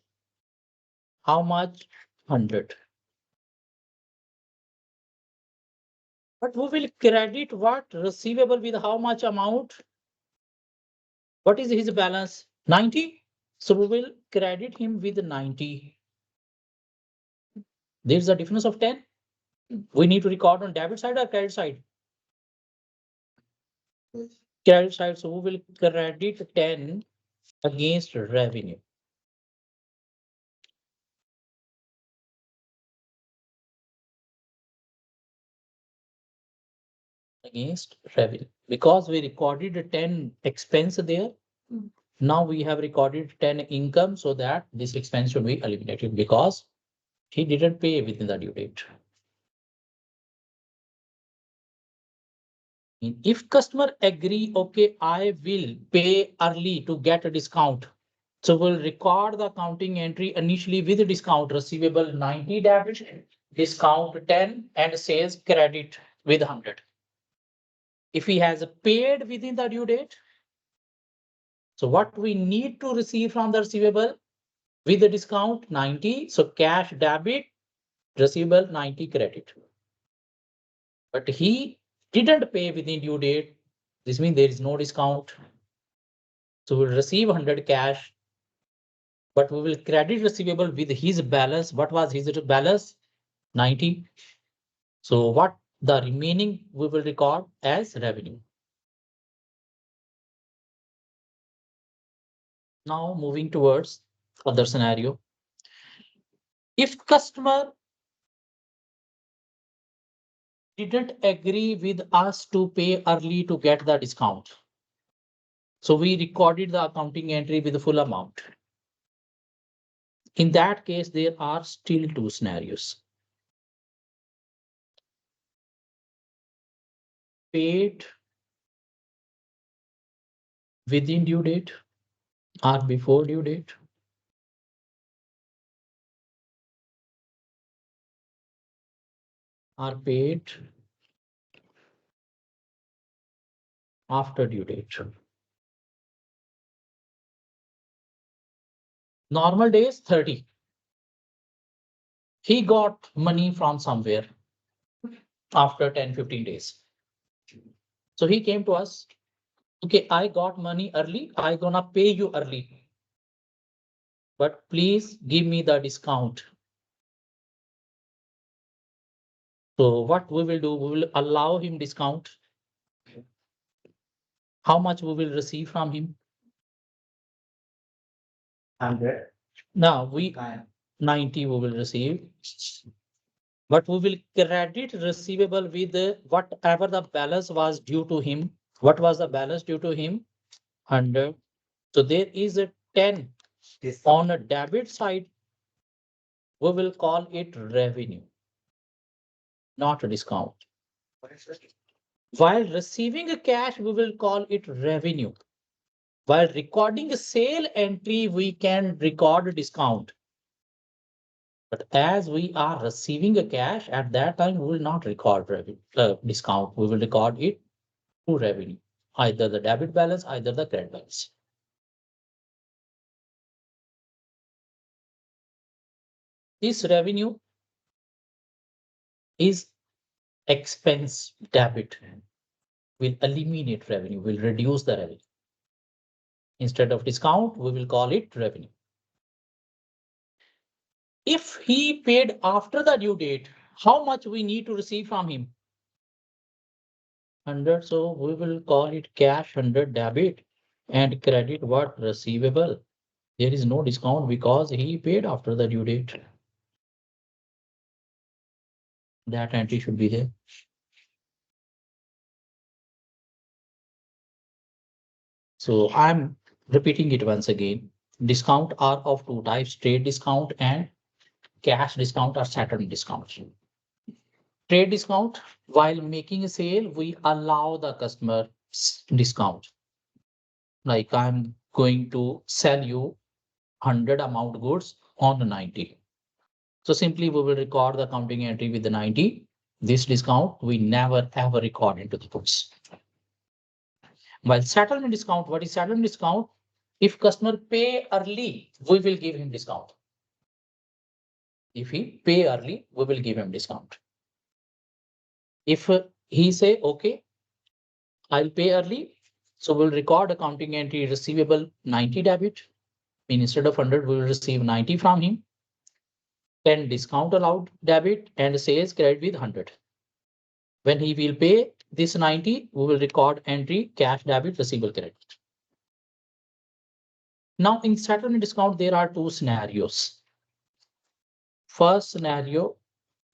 How much? 100. But we will credit what? Receivable with how much amount? What is his balance? 90. So we will credit him with 90. There's a difference of 10. We need to record on debit side or credit side? Credit side. So we will credit 10 against revenue. Against revenue. Because we recorded a 10 expense there. Now we have recorded 10 income so that this expense should be eliminated because he didn't pay within the due date. If customer agree, okay, I will pay early to get a discount. So we'll record the accounting entry initially with a discount receivable 90 debit, discount 10 and sales credit with 100. If he has paid within the due date, so what we need to receive from the receivable with the discount 90, so cash debit, receivable 90 credit. But he didn't pay within due date. This means there is no discount. So we'll receive 100 cash, but we will credit receivable with his balance. What was his balance? 90. So what the remaining we will record as revenue. Now moving towards other scenario. If customer didn't agree with us to pay early to get the discount. So we recorded the accounting entry with the full amount. In that case, there are still two scenarios. Paid within due date or before due date. Are paid after due date. Normal days 30. He got money from somewhere after 10-15 days. So he came to us. Okay, I got money early. I gonna pay you early. But please give me the discount. So what we will do, we will allow him discount. How much we will receive from him? 100. Now we 90 we will receive. But we will credit receivable with whatever the balance was due to him. What was the balance due to him? 100. So there is a 10 on a debit side. We will call it revenue, not a discount. While receiving a cash, we will call it revenue. While recording a sale entry, we can record a discount. But as we are receiving a cash, at that time, we will not record revenue, discount. We will record it to revenue, either the debit balance, either the credit balance. This revenue is expense debit. Will eliminate revenue, will reduce the revenue. Instead of discount, we will call it revenue. If he paid after the due date, how much we need to receive from him? 100. So we will call it cash 100 debit and credit what receivable. There is no discount because he paid after the due date. That entry should be there. So I'm repeating it once again. Discount are of two types, trade discount and cash discount or settlement discount. Trade discount, while making a sale, we allow the customer discount. Like I'm going to sell you 100 amount goods on 90. So simply we will record the accounting entry with the 90. This discount we never ever record into the books. While settlement discount, what is settlement discount? If customer pay early, we will give him discount. If he pay early, we will give him discount. If he say, okay, I'll pay early, So we'll record accounting entry receivable 90 debit. Instead of 100, we will receive 90 from him. Then discount allowed debit and sales credit with 100. When he will pay this 90, we will record entry cash debit receivable credit. Now in settlement discount, there are two scenarios. First scenario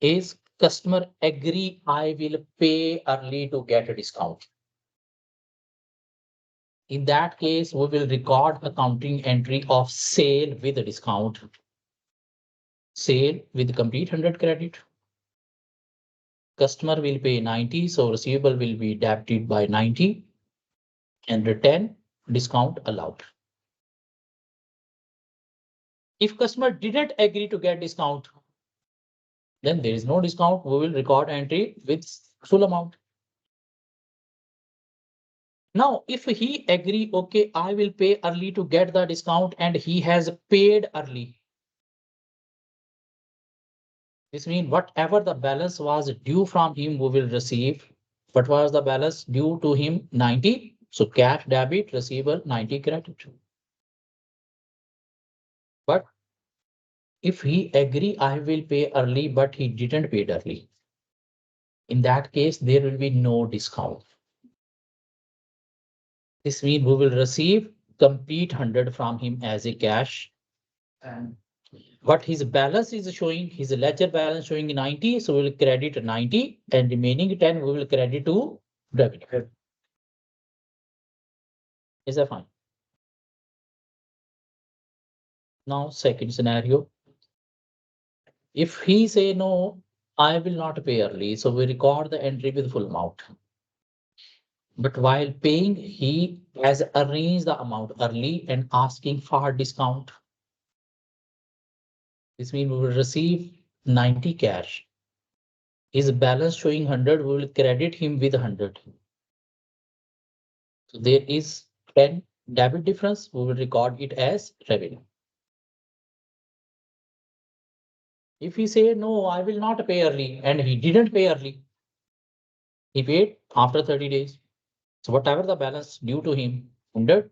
is customer agree I will pay early to get a discount. In that case, we will record accounting entry of sale with a discount. Sale with complete 100 credit. Customer will pay 90, so receivable will be debited by 90 and return discount allowed. If customer didn't agree to get discount, then there is no discount. We will record entry with full amount. Now, if he agree, okay, I will pay early to get the discount and he has paid early. This means whatever the balance was due from him, we will receive. What was the balance due to him? 90. So cash debit, receivable 90 credit. But if he agree, I will pay early, but he didn't pay early. In that case, there will be no discount. This means we will receive complete 100 from him as a cash. And but his balance is showing, his ledger balance showing 90. So we'll credit 90 and remaining 10 we will credit to revenue. Is that fine? Now, second scenario. If he say no, I will not pay early. So we record the entry with full amount. But while paying, he has arranged the amount early and asking for discount. This means we will receive 90 cash. His balance showing 100, we will credit him with 100. So there is 10 debit difference. We will record it as revenue. If he say no, I will not pay early, and he didn't pay early, he paid after 30 days. So whatever the balance due to him, 100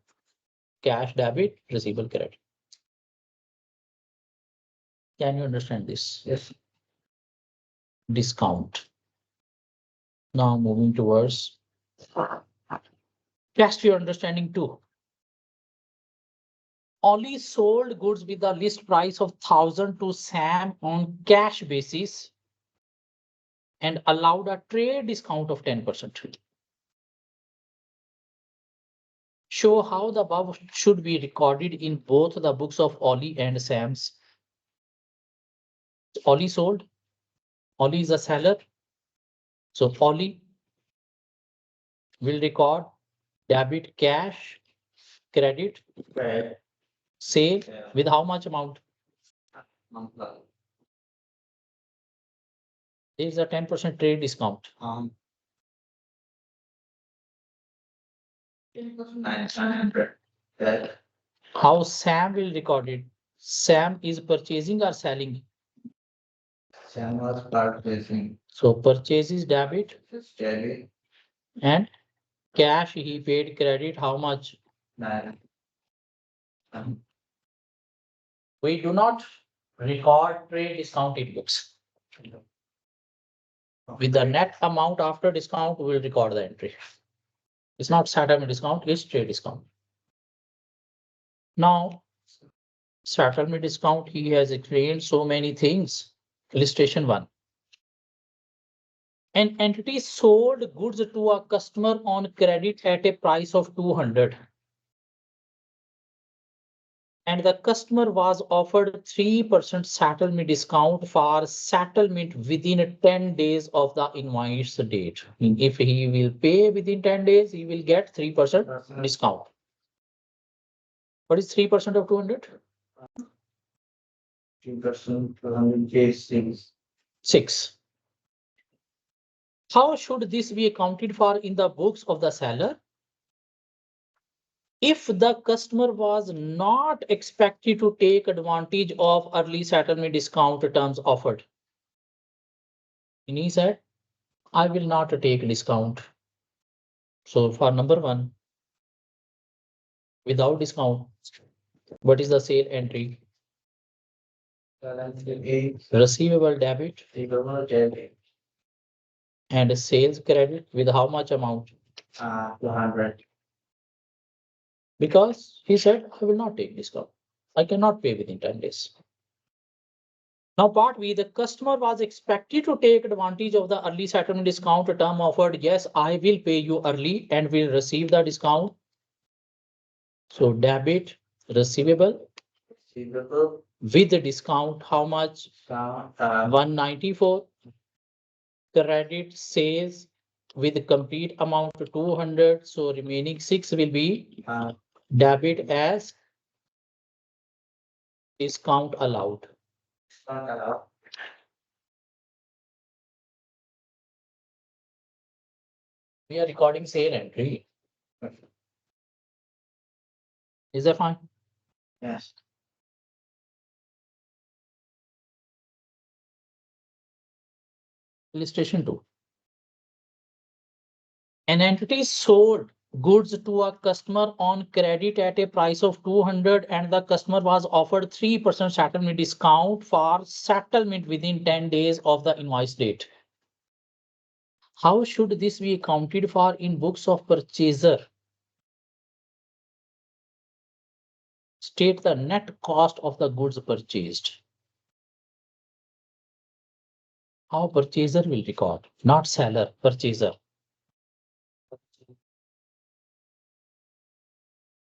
cash debit, receivable credit. Can you understand this? Yes. Discount. Now moving towards test your understanding too. Ollie sold goods with a list price of 1,000 to Sam on cash basis and allowed a trade discount of 10%. Show how the above should be recorded in both the books of Ollie and Sam's. Ollie sold. Ollie is a seller. So Ollie will record debit cash, credit, Right. sale with how much amount? There is a 10% trade discount. 900. Right. How Sam will record it? Sam is purchasing or selling? Sam was purchasing. So purchase is debit Jelly. and cash he paid credit. How much? 9. We do not record trade discount in books. With the net amount after discount, we will record the entry. It's not settlement discount, it's trade discount. Now, settlement discount, he has explained so many things. Illustration 1. An entity sold goods to a customer on credit at a price of 200. And the customer was offered 3% settlement discount for settlement within 10 days of the invoice date. If he will pay within 10 days, he will get 3% discount. What is 3% of 200? 2% 200 is 6. How should this be accounted for in the books of the seller? If the customer was not expected to take advantage of early settlement discount terms offered, and he said, I will not take discount. So for number 1, without discount. What is the sale entry? Receivable debit and sales credit with how much amount? 200. Because he said, I will not take discount. I cannot pay within 10 days. Now, part B, the customer was expected to take advantage of the early settlement discount term offered. Yes, I will pay you early and will receive the discount. So debit, receivable Receivable. with the discount, how much? 194. Credit sales with complete amount 200. So remaining 6 will be debit as discount allowed. Not allowed. We are recording sale entry. Is that fine? Yes. Illustration 2. An entity sold goods to a customer on credit at a price of 200 and the customer was offered 3% settlement discount for settlement within 10 days of the invoice date. How should this be accounted for in books of purchaser? State the net cost of the goods purchased. How purchaser will record, not seller, purchaser.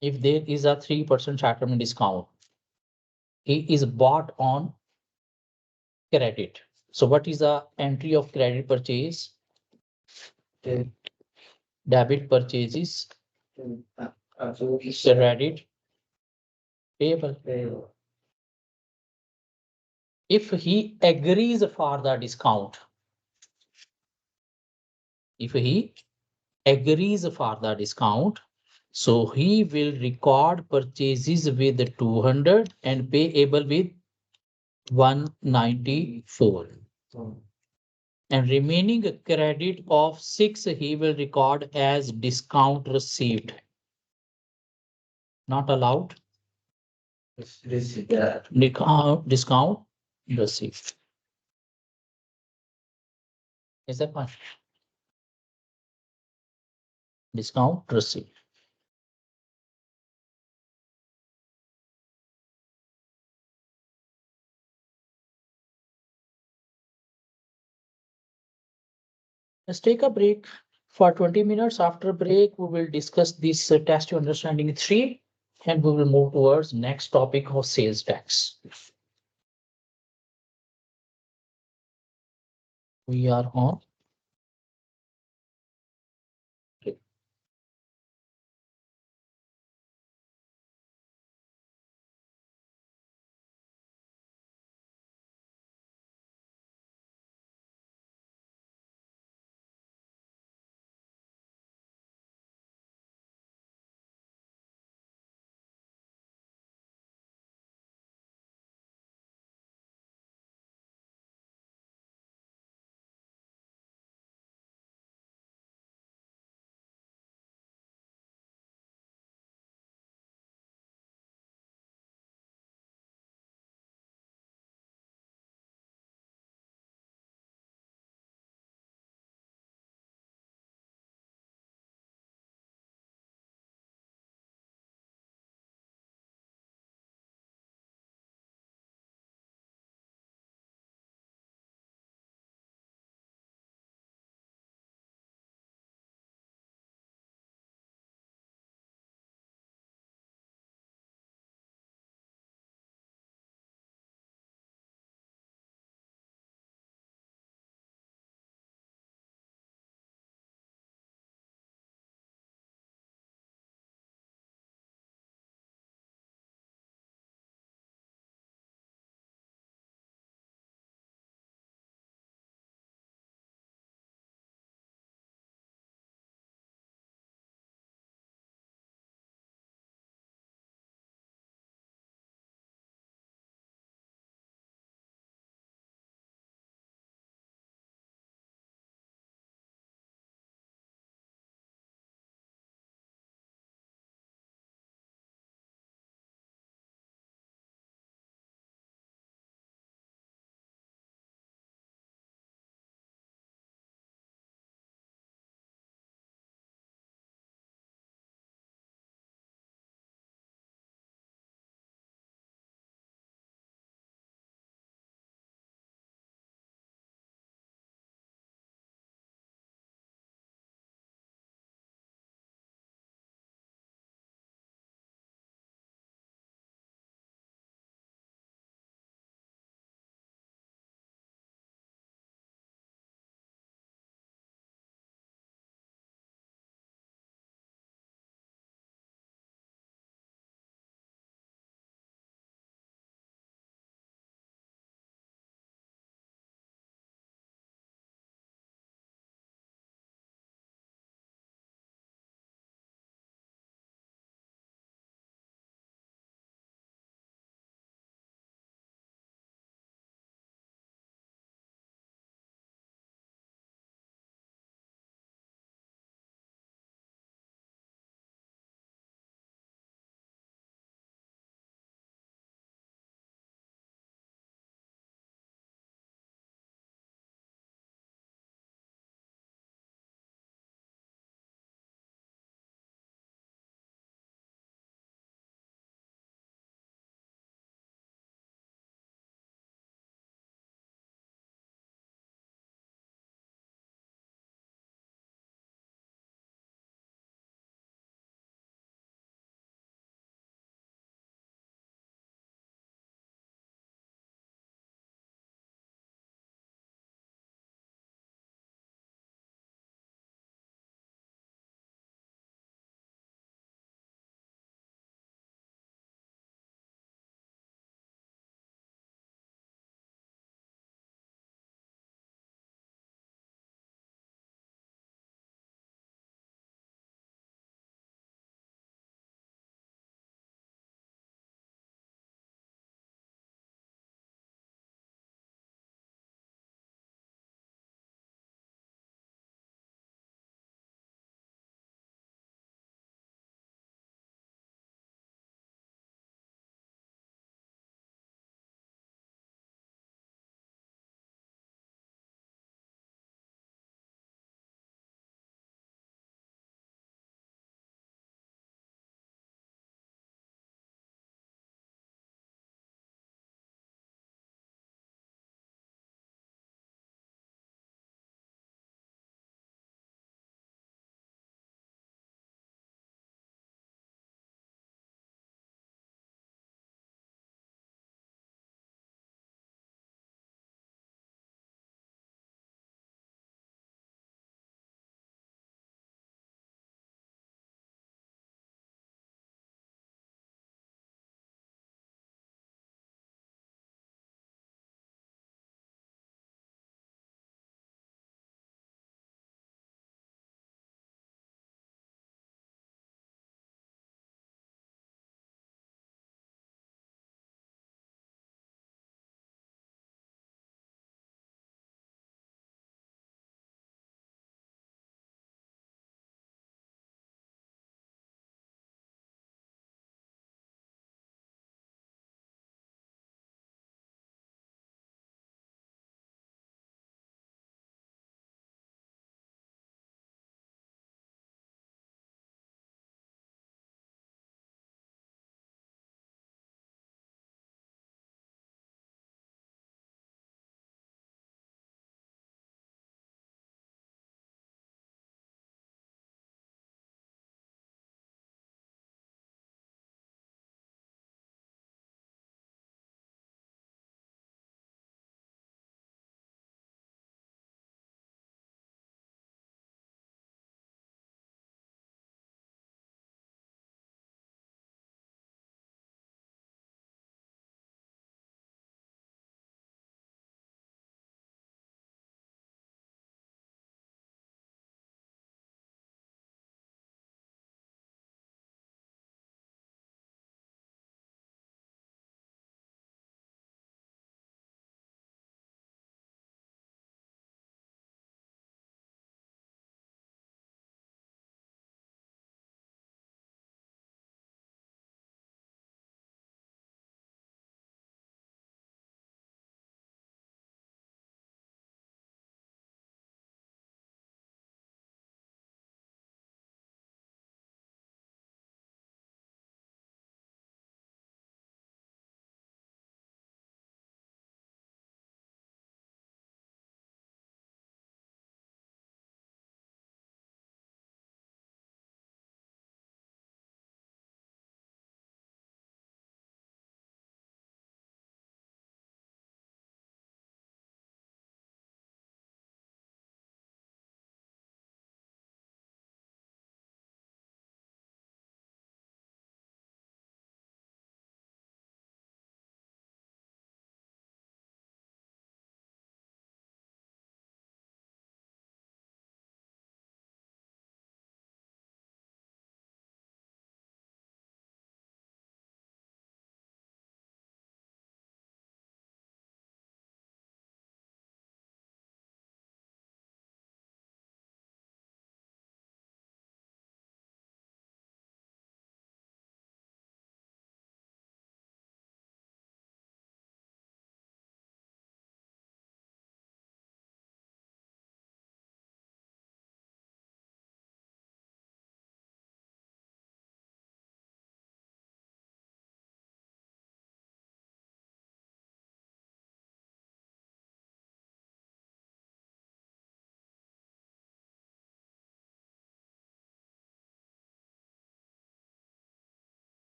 If there is a 3% settlement discount, he is bought on credit. So what is the entry of credit purchase? Debit purchases, credit payable. If he agrees for the discount, if he agrees for the discount, so he will record purchases with 200 and payable with 194. And remaining credit of 6 he will record as discount received. Not allowed. Discount received. Is that fine? Discount received. Let's take a break for 20 minutes. After break, we will discuss this test to understanding 3 and we will move towards next topic of sales tax. We are on.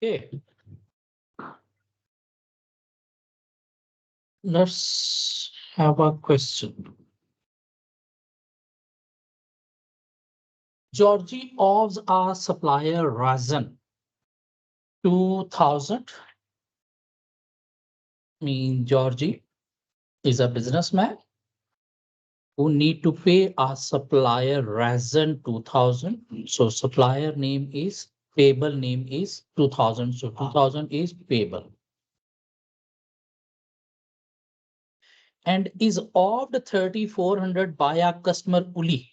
Okay. Let's have a question. Georgie owes a supplier Rajan 2000. Georgie is a businessman who need to pay a supplier Rajan 2000. So supplier name is payable name is 2000. So 2000 is payable. And is owed 3400 by a customer Uli.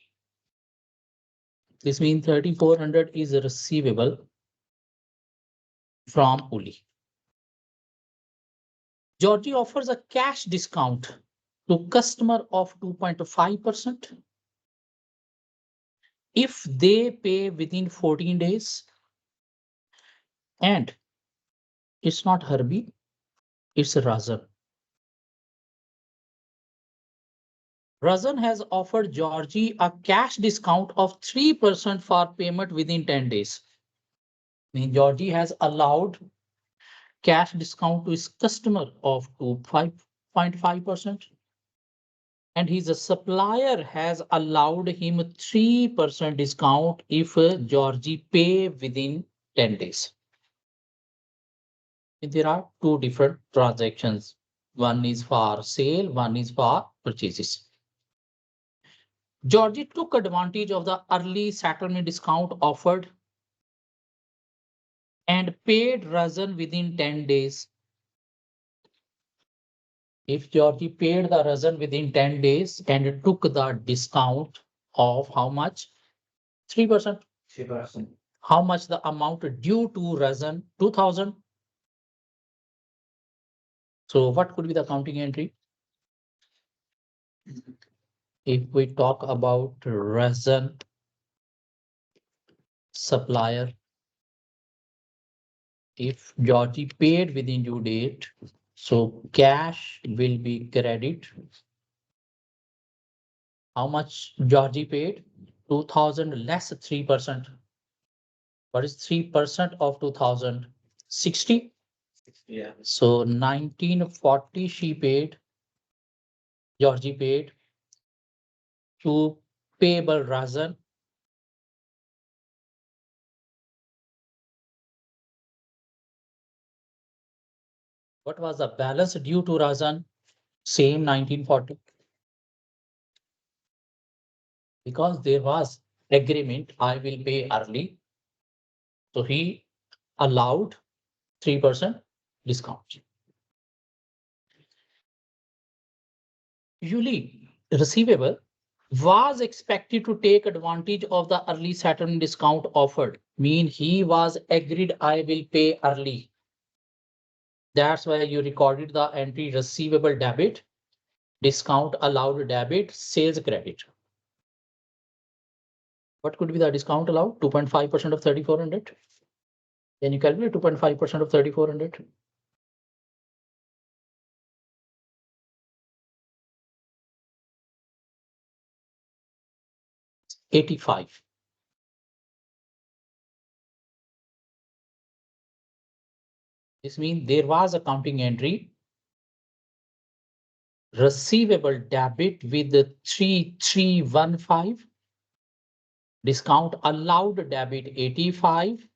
This means 3400 is receivable from Uli. Georgie offers a cash discount to customer of 2.5% if they pay within 14 days. And it's not Herbie, it's Razan. Razan has offered Georgie a cash discount of 3% for payment within 10 days. Georgie has allowed cash discount to his customer of 5.5%. And his supplier has allowed him 3% discount if Georgie pay within 10 days. There are two different transactions. One is for sale, one is for purchases. Georgie took advantage of the early settlement discount offered and paid Razan within 10 days. If Georgie paid the Razan within 10 days and took the discount of how much? 3%. 3%. How much the amount due to Razan? 2000. So what could be the accounting entry? If we talk about Razan supplier, if Georgie paid within due date, so cash will be credit. How much Georgie paid? 2000 less 3%. What is 3% of 2000? 60. Yeah. So 1940 she paid, Georgie paid to payable Razan. What was the balance due to Razan? Same 1940. Because there was agreement, I will pay early. So he allowed 3% discount. Usually receivable was expected to take advantage of the early settlement discount offered. He was agreed I will pay early. That's why you recorded the entry receivable debit, discount allowed debit, sales credit. What could be the discount allowed? 2.5% of 3400. Can you calculate 2.5% of 3400? 85. This means there was a counting entry receivable debit with the 3315, discount allowed debit 85,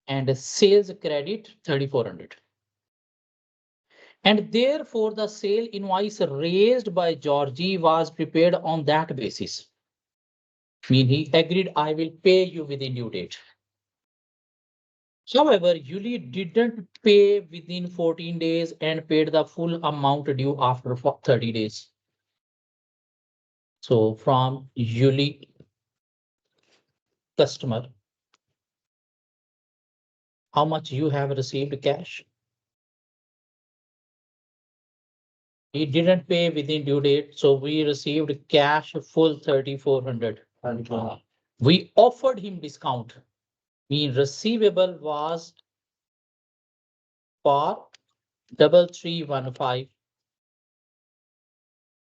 and sales credit 3400. And therefore the sale invoice raised by Georgie was prepared on that basis. He agreed I will pay you within due date. However, Yuli didn't pay within 14 days and paid the full amount due after 30 days. So from Yuli customer, how much you have received cash? He didn't pay within due date, so we received cash full 3400. We offered him discount. Receivable was for 3315.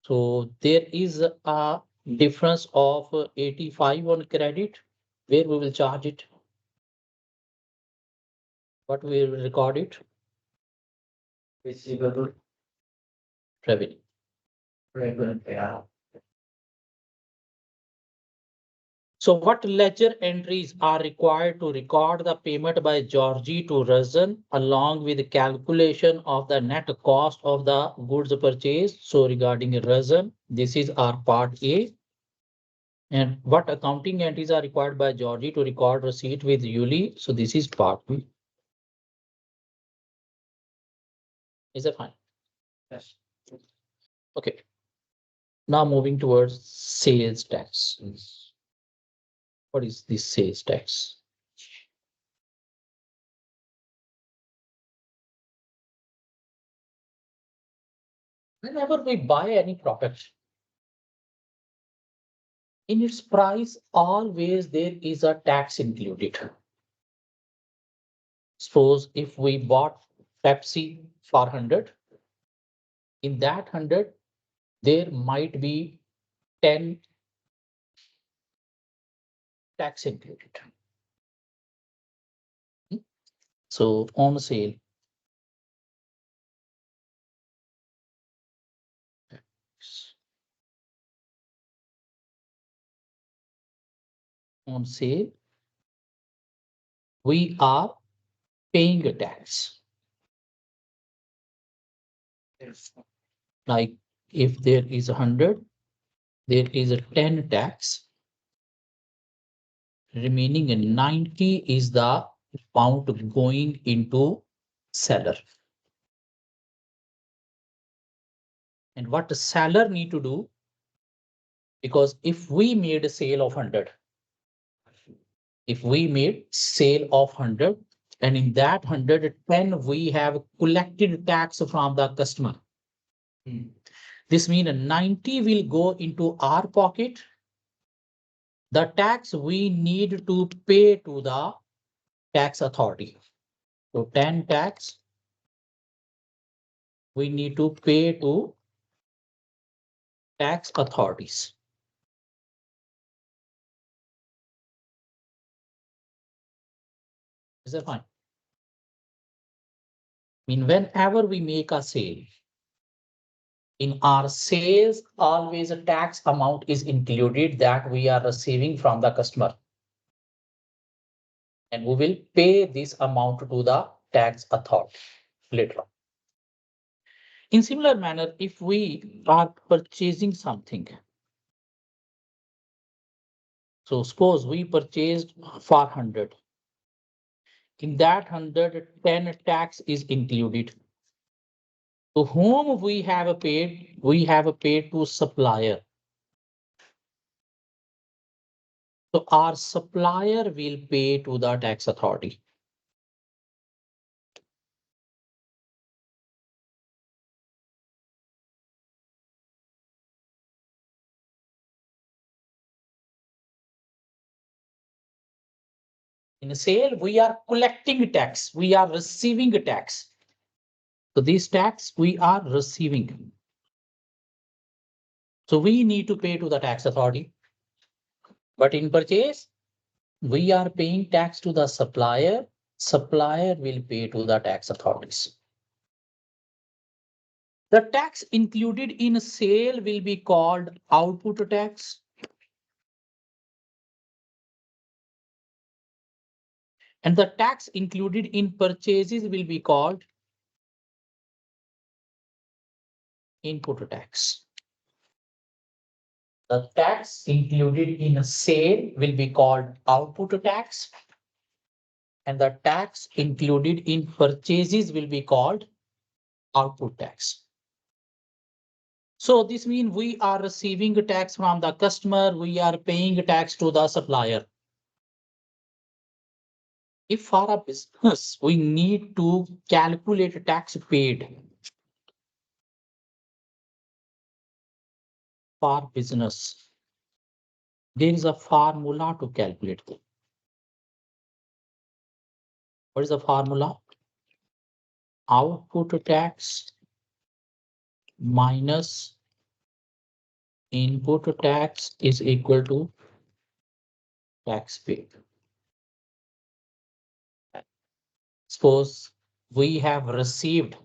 So there is a difference of 85 on credit, where we will charge it. What we will record it? Receivable, Revenue. regular payout. So what ledger entries are required to record the payment by Georgie to Razan along with the calculation of the net cost of the goods purchased? So regarding Razan, this is our part A. And what accounting entries are required by Georgie to record receipt with Yuli? So this is part B. Is that fine? Yes. Okay. Now moving towards sales tax. What is this sales tax? Whenever we buy any product, in its price, always there is a tax included. Suppose if we bought Pepsi for 100, in that 100, there might be 10 tax included. So on sale, on sale, we are paying a tax. Yes. Like if there is 100, there is a 10 tax. Remaining 90 is the amount going into seller. And what the seller need to do, because if we made a sale of 100, if we made sale of 100, and in that 110 we have collected tax from the customer. This means 90 will go into our pocket. The tax we need to pay to the tax authority. So 10 tax we need to pay to tax authorities. Is that fine? I mean, whenever we make a sale, in our sales, always a tax amount is included that we are receiving from the customer. And we will pay this amount to the tax authority later on. In similar manner, if we are purchasing something, so suppose we purchased for 100. In that 110 tax is included. To whom we have paid? We have paid to supplier. So our supplier will pay to the tax authority. In a sale, we are collecting tax. We are receiving a tax. So this tax we are receiving. So we need to pay to the tax authority. But in purchase, we are paying tax to the supplier. Supplier will pay to the tax authorities. The tax included in sale will be called output tax. And the tax included in purchases will be called input tax. The tax included in a sale will be called output tax. And the tax included in purchases will be called output tax. So this means we are receiving a tax from the customer, we are paying a tax to the supplier. If for a business, we need to calculate tax paid for business, there is a formula to calculate. What is the formula? Output tax minus input tax is equal to tax paid. Suppose we have received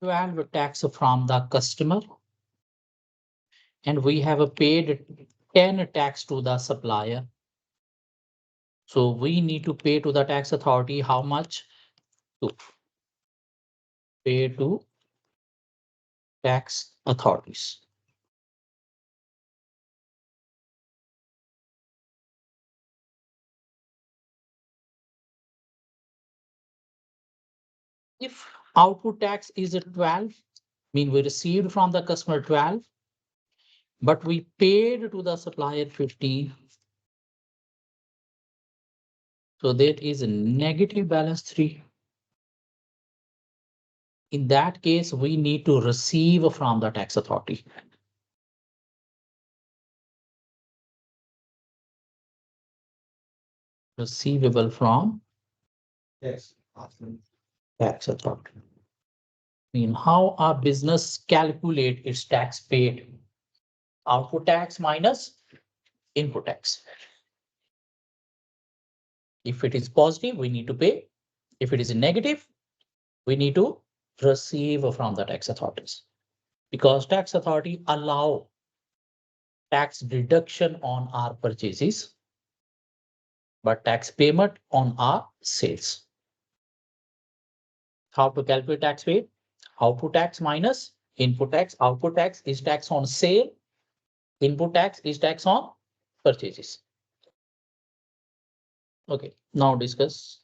12 tax from the customer and we have paid 10 tax to the supplier. So we need to pay to the tax authority how much? To pay to tax authorities. If output tax is at 12, mean we received from the customer 12, but we paid to the supplier 15. So there is a negative balance 3. In that case, we need to receive from the tax authority. Receivable from Yes. Awesome. tax authority. Mean how a business calculate its tax paid? Output tax minus input tax. If it is positive, we need to pay. If it is negative, we need to receive from the tax authorities. Because tax authority allow tax deduction on our purchases, but tax payment on our sales. How to calculate tax paid? Output tax minus input tax. Output tax is tax on sale. Input tax is tax on purchases. Okay, now discuss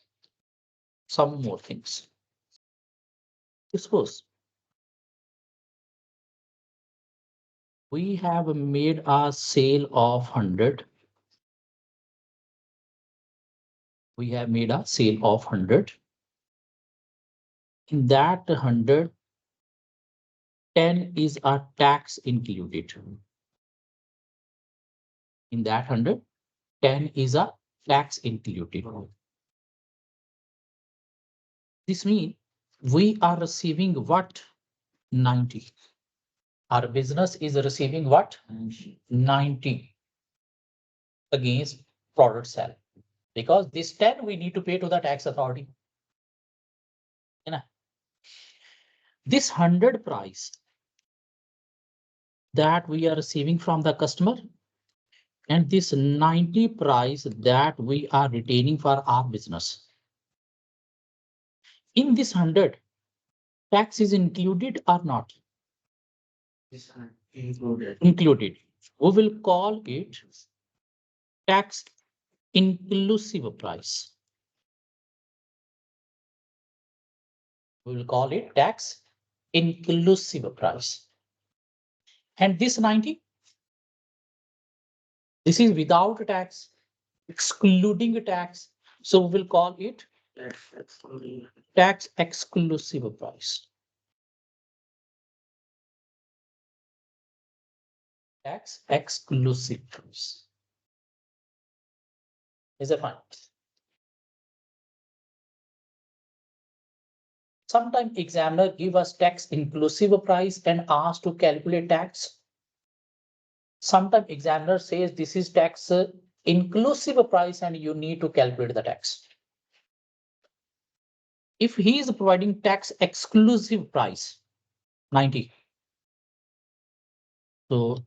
some more things. Suppose we have made a sale of 100. We have made a sale of 100. In that 100, 10 is a tax included. In that 100, 10 is a tax included. This means we are receiving what? 90. Our business is receiving what? 90 against product sale. Because this 10 we need to pay to the tax authority. You know, this 100 price that we are receiving from the customer and this 90 price that we are retaining for our business. In this 100, tax is included or not? This one included. Included. We will call it tax inclusive price. We will call it tax inclusive price. And this 90, this is without tax, excluding tax. So we will call it tax exclusive price. Tax exclusive price. Is that fine? Sometimes examiner give us tax inclusive price and ask to calculate tax. Sometimes examiner says this is tax inclusive price and you need to calculate the tax. If he is providing tax exclusive price, 90. So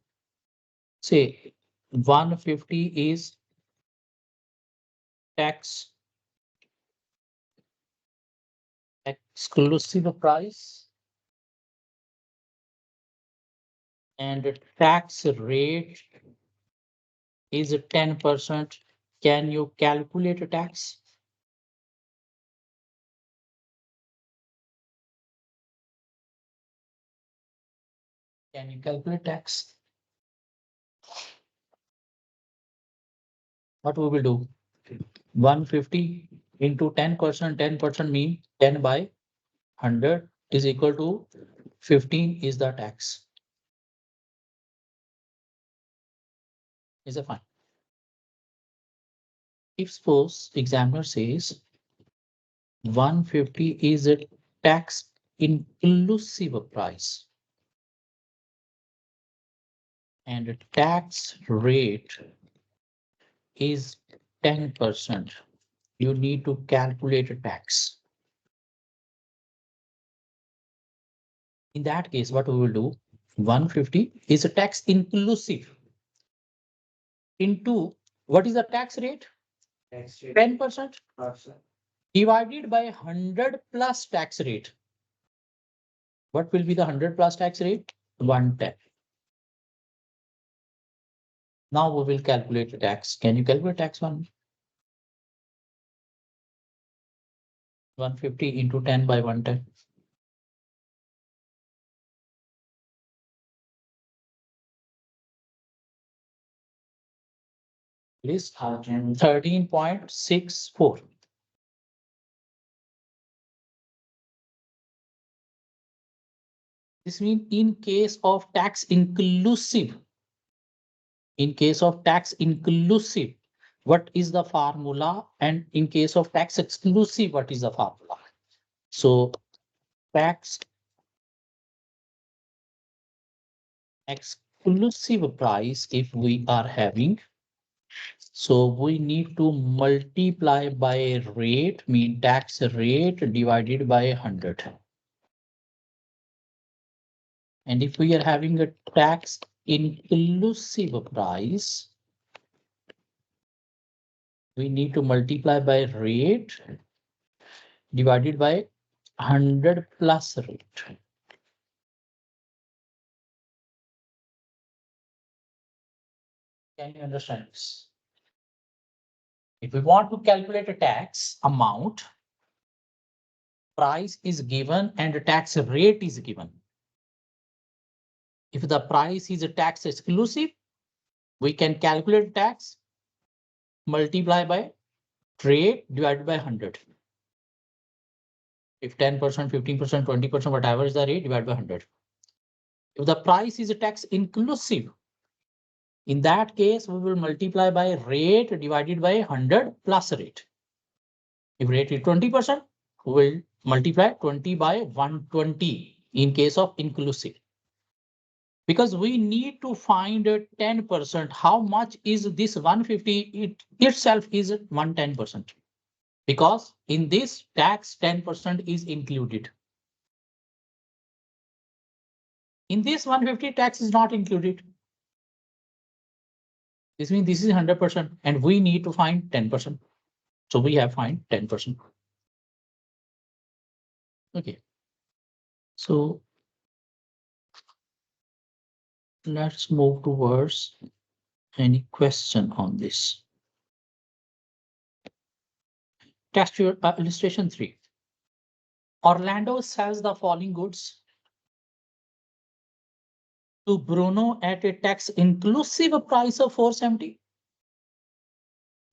say 150 is tax exclusive price and the tax rate is 10%. Can you calculate a tax? Can you calculate tax? What we will do? 150 into 10%, 10% mean 10 by 100 is equal to 15 is the tax. Is it fine? If suppose examiner says 150 is a tax inclusive price and the tax rate is 10%, you need to calculate a tax. In that case, what we will do, 150 is a tax inclusive into what is the tax rate? Tax rate 10% person. divided by 100 plus tax rate. What will be the 100 plus tax rate? 110. Now we will calculate the tax. Can you calculate tax one? 150 into 10 by 110. Please, 13.64. This means in case of tax inclusive, what is the formula? And in case of tax exclusive, what is the formula? So tax exclusive price, if we are having, so we need to multiply by rate, mean tax rate divided by 100. And if we are having a tax inclusive price, we need to multiply by rate divided by 100 plus rate. Can you understand this? If we want to calculate a tax amount, price is given and the tax rate is given. If the price is a tax exclusive, we can calculate tax, multiply by rate divided by 100. If 10%, 15%, 20%, whatever is the rate, divided by 100. If the price is a tax inclusive, in that case, we will multiply by rate divided by 100 plus rate. If rate is 20%, we will multiply 20 by 120 in case of inclusive. Because we need to find 10%, how much is this 150? It itself is 110%. Because in this tax, 10% is included. In this 150, tax is not included. This means this is 100% and we need to find 10%. So we have find 10%. Okay. So let's move towards any question on this. Test your illustration 3. Orlando sells the following goods to Bruno at a tax inclusive price of 470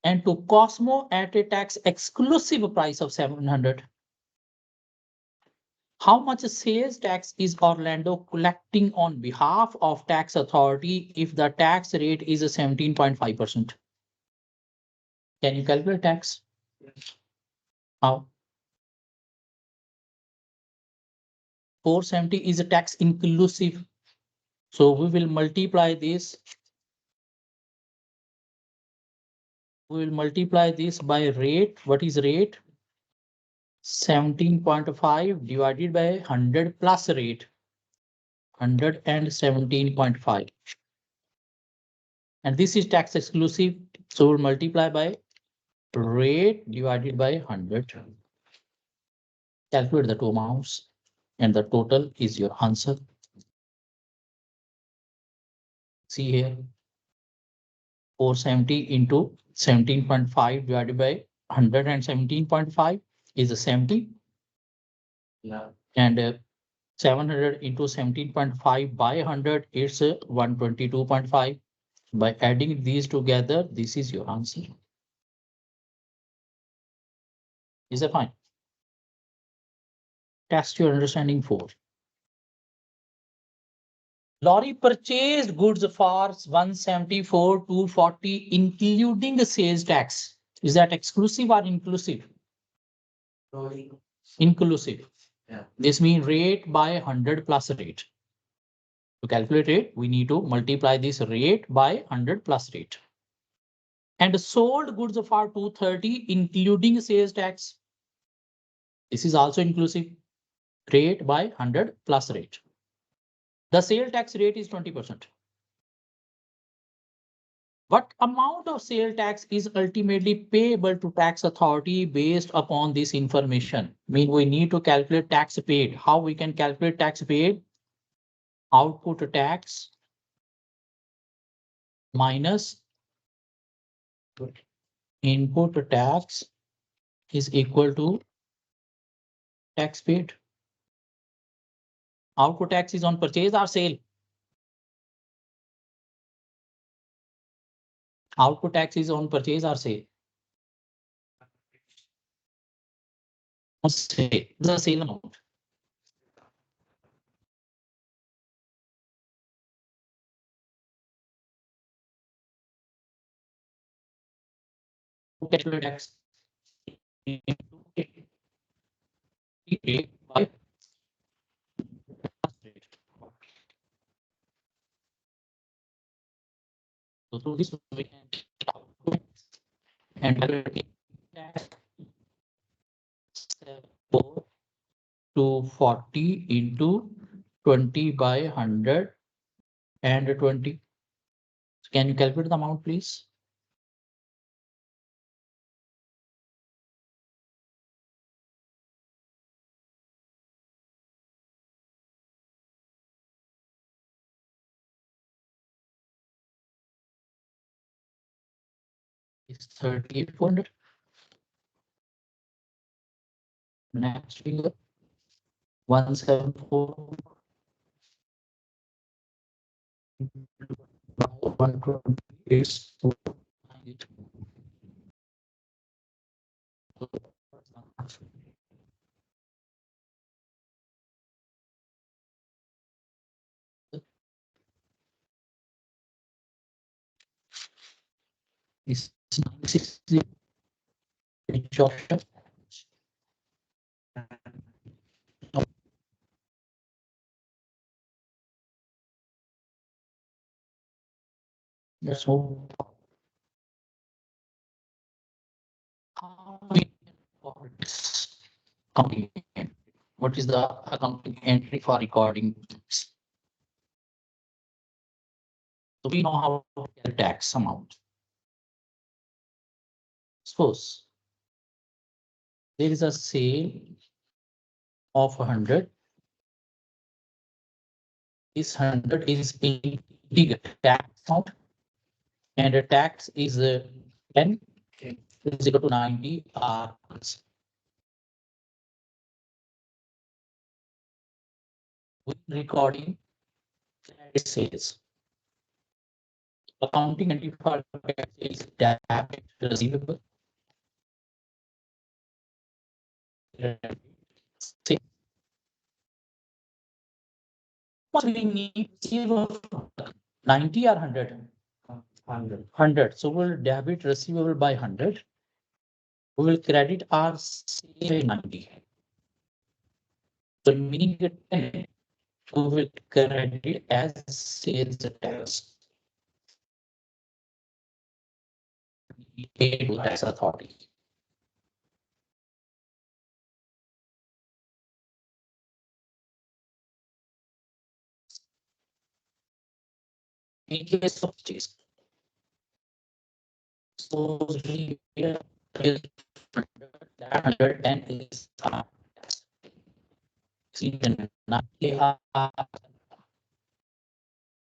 and to Cosmo at a tax exclusive price of 700. How much sales tax is Orlando collecting on behalf of tax authority if the tax rate is 17.5%? Can you calculate tax? How? 470 is a tax inclusive. So we will multiply this. We will multiply this by rate. What is rate? 17.5 divided by 100 plus rate. 117.5. And this is tax exclusive. So we'll multiply by rate divided by 100. Calculate the two amounts and the total is your answer. See here, 470 into 17.5 divided by 117.5 is a 70. Yeah. And 700 into 17.5 by 100 is 122.5. By adding these together, this is your answer. Is that fine? Test your understanding 4. Lorry purchased goods for 174, 240, including the sales tax. Is that exclusive or inclusive? Inclusive. Yeah. This means rate by 100 plus rate. To calculate it, we need to multiply this rate by 100 plus rate. and sold goods for 230, including sales tax. This is also inclusive. Rate by 100 plus rate. The sale tax rate is 20%. What amount of sale tax is ultimately payable to tax authority based upon this information? Mean we need to calculate tax paid. How we can calculate tax paid? Output tax minus input tax is equal to tax paid. Output tax is on purchase or sale. Output tax is on purchase or sale. Say the sale amount. Calculate tax by so through this we can calculate and calculate tax 4 to 40 into 20 by 100 and 20. Can you calculate the amount, please? It's 38,400. Next figure 174 by 120 is 492. Is 960 which option? Let's move. How we record this accounting entry? What is the accounting entry for recording this? So we know how to get tax amount. Suppose there is a sale of 100. This 100 is in big tax amount and the tax is 10 is equal to 90 hours. With recording sales. Accounting entry for tax is debit receivable. Say, what we need 90 or 100? 100. So we'll debit receivable by 100. We will credit our sale by 90. So meaning it 10, we will credit as sales tax. Paid to tax authority. In case of purchase, so we will that 110 is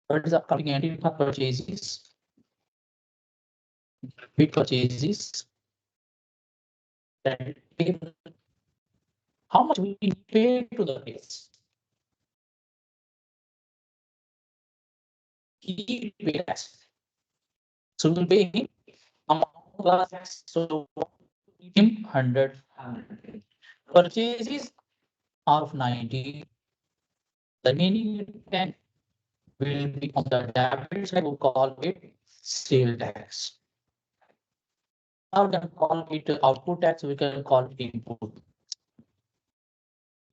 what is the accounting entry for purchases? Bid purchases. How much we pay to the place? He paid tax. So we'll pay him amount plus tax. So him 100. Purchases of 90. The remaining 10 will be on the debit side. We'll call it sale tax. Now we can call it output tax. We can call it input.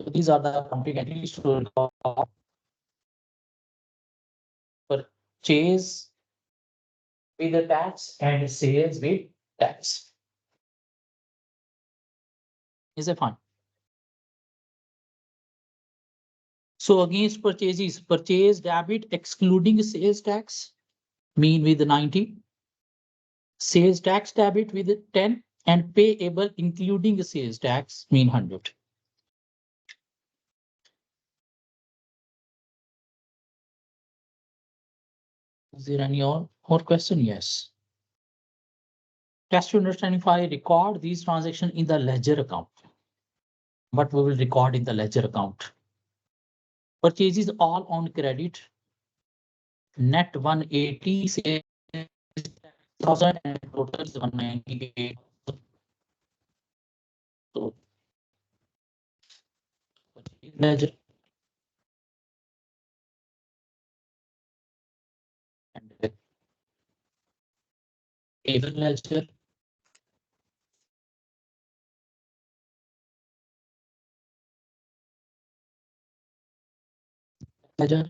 So these are the accounting entries to record purchase with the tax and sales with tax. Is it fine? So against purchases, purchase debit excluding sales tax, mean with 90, sales tax debit with 10, and payable including sales tax, mean 100. Is there any more question? Yes. Test to understand if I record these transactions in the ledger account. What we will record in the ledger account? Purchases all on credit. Net 180 thousand and total is 198. So ledger and table ledger. Ledger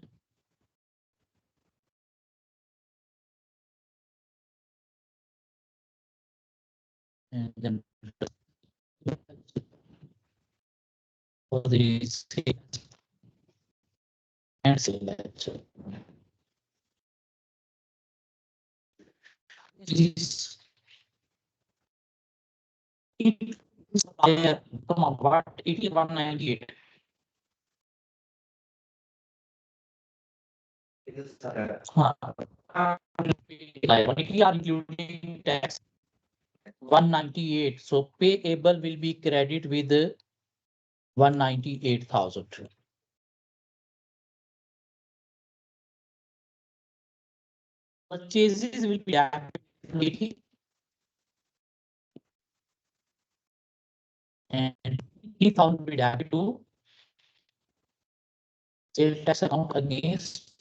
and then for the sales and sale ledger. This it is there. Come on, what it is 198. It is Like when we are including tax 198. So payable will be credit with 198,000. Purchases will be debit and 80,000 will be debit to sales tax account against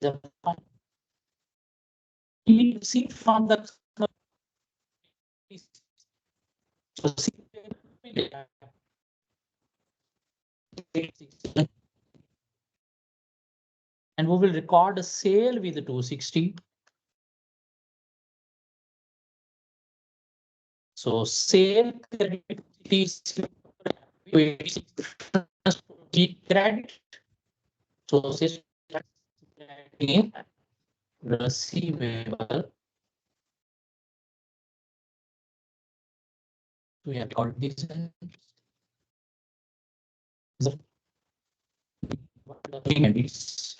the fund. We receive from the customer. So and we will record a sale with 260. So sale credit is credit. So sales receivable. We have got this. Payment is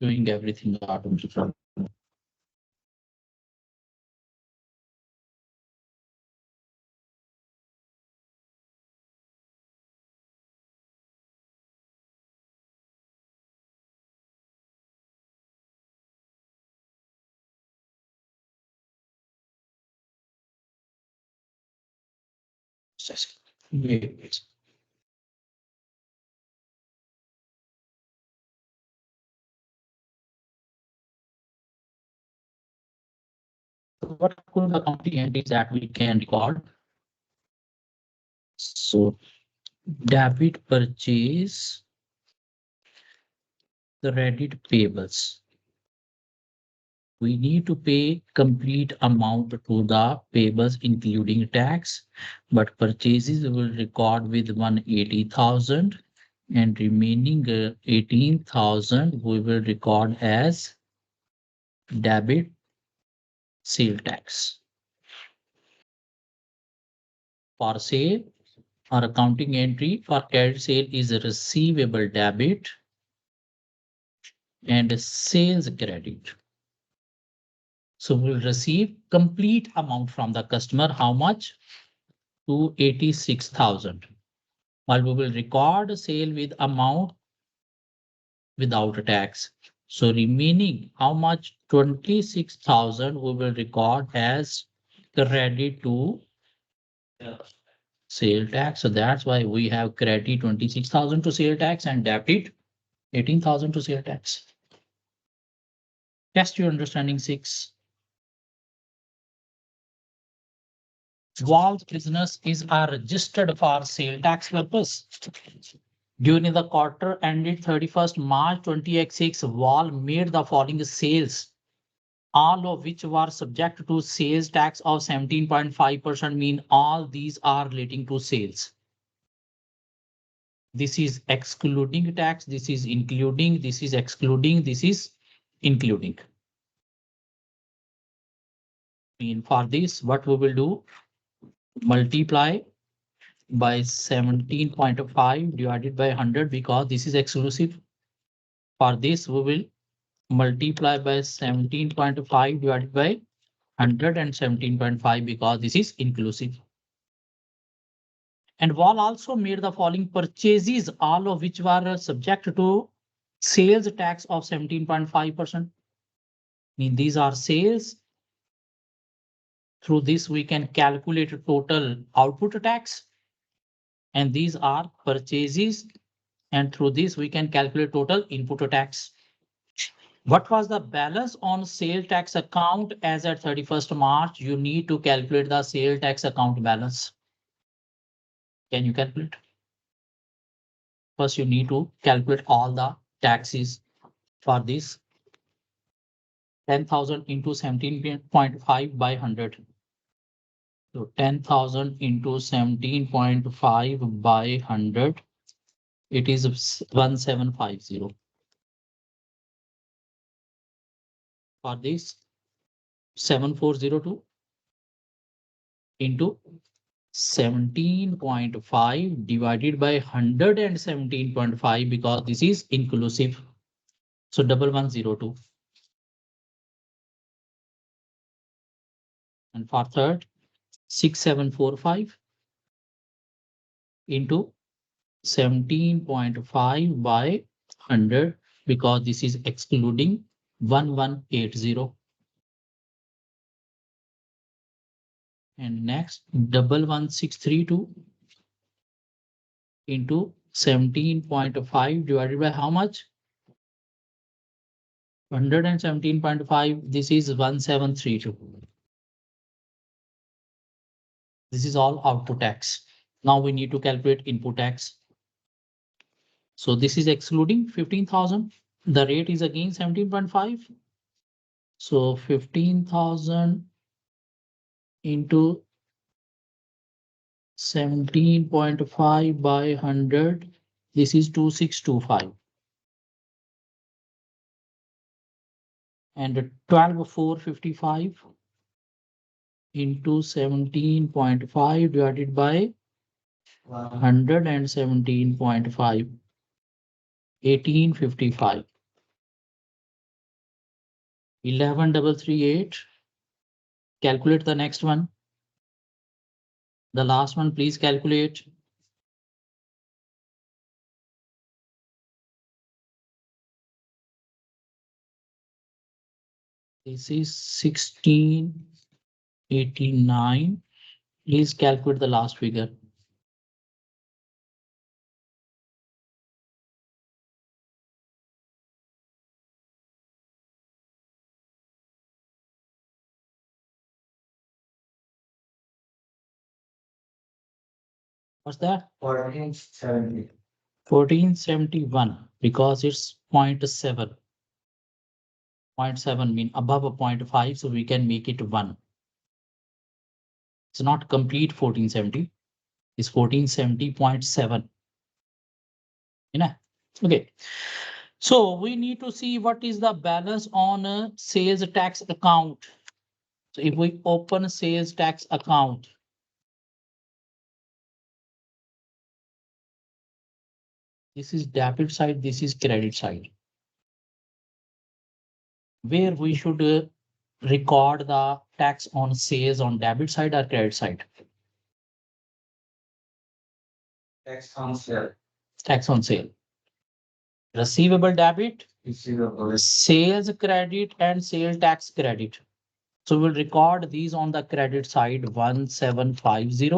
doing everything automatically. Wait. So what could the accounting entries that we can record? So debit purchase, credit payables. We need to pay complete amount to the payables, including tax, but purchases will record with 180,000 and remaining 18,000 we will record as debit sale tax. For sale, our accounting entry for credit sale is a receivable debit and a sales credit. So we'll receive complete amount from the customer. How much? 286,000. While we will record sale with amount without a tax. So remaining, how much? 26,000 we will record as credit to sale tax. So that's why we have credit 26,000 to sale tax and debit 18,000 to sale tax. Test your understanding 6. Wall's business is registered for sale tax purpose. During the quarter ended 31st March 2026, Wall made the following sales, all of which were subject to sales tax of 17.5%, mean all these are relating to sales. This is excluding tax, this is including, this is excluding, this is including. And for this, what we will do, multiply by 17.5 divided by 100 because this is exclusive. For this, we will multiply by 17.5 divided by 100 and 17.5 because this is inclusive. And Wall also made the following purchases, all of which were subject to sales tax of 17.5%. Mean these are sales. Through this, we can calculate total output tax. And these are purchases. And through this, we can calculate total input tax. What was the balance on sale tax account as at 31st March? You need to calculate the sale tax account balance. Can you calculate? First, you need to calculate all the taxes. For this, 10,000 into 17.5 by 100. So 10,000 into 17.5 by 100, it is 1750. For this, 7402 into 17.5 divided by 117.5 because this is inclusive. So 1102. And for third, 6745 into 17.5 by 100 because this is excluding 1180. And next 11632 into 17.5 divided by how much? 117.5. This is 1732. This is all output tax. Now we need to calculate input tax. So this is excluding 15,000. The rate is again 17.5. So 15,000 into 17.5 by 100. This is 2625. And 12,455 into 17.5 divided by 117.5. 1855. 11,338. Calculate the next one. The last one, please calculate. This is 1689. Please calculate the last figure. What's that? 1470. 1471 because it's 0.7. 0.7 mean above a 0.5, so we can make it 1. It's not complete 1470. It's 1470.7. You know? Okay. So we need to see what is the balance on a sales tax account. So if we open sales tax account, this is debit side, this is credit side. Where we should record the tax on sales on debit side or credit side? Tax on sale. Tax on sale. Receivable debit, Sales credit and sale tax credit. So we'll record these on the credit side 1750,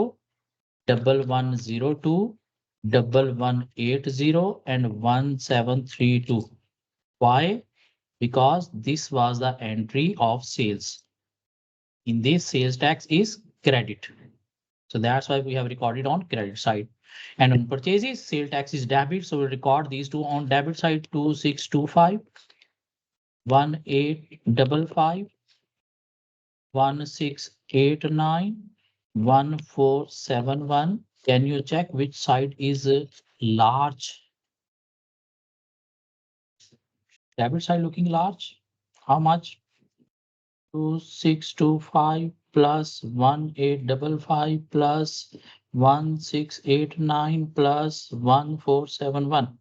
1102, 1180, and 1732. Why? Because this was the entry of sales. In this, sales tax is credit. So that's why we have recorded on credit side. And on purchases, sale tax is debit. So we'll record these two on debit side 2625, 1855, 1689, 1471. Can you check which side is large? Debit side looking large. How much? 2625 plus 1855 plus 1689 plus 1471.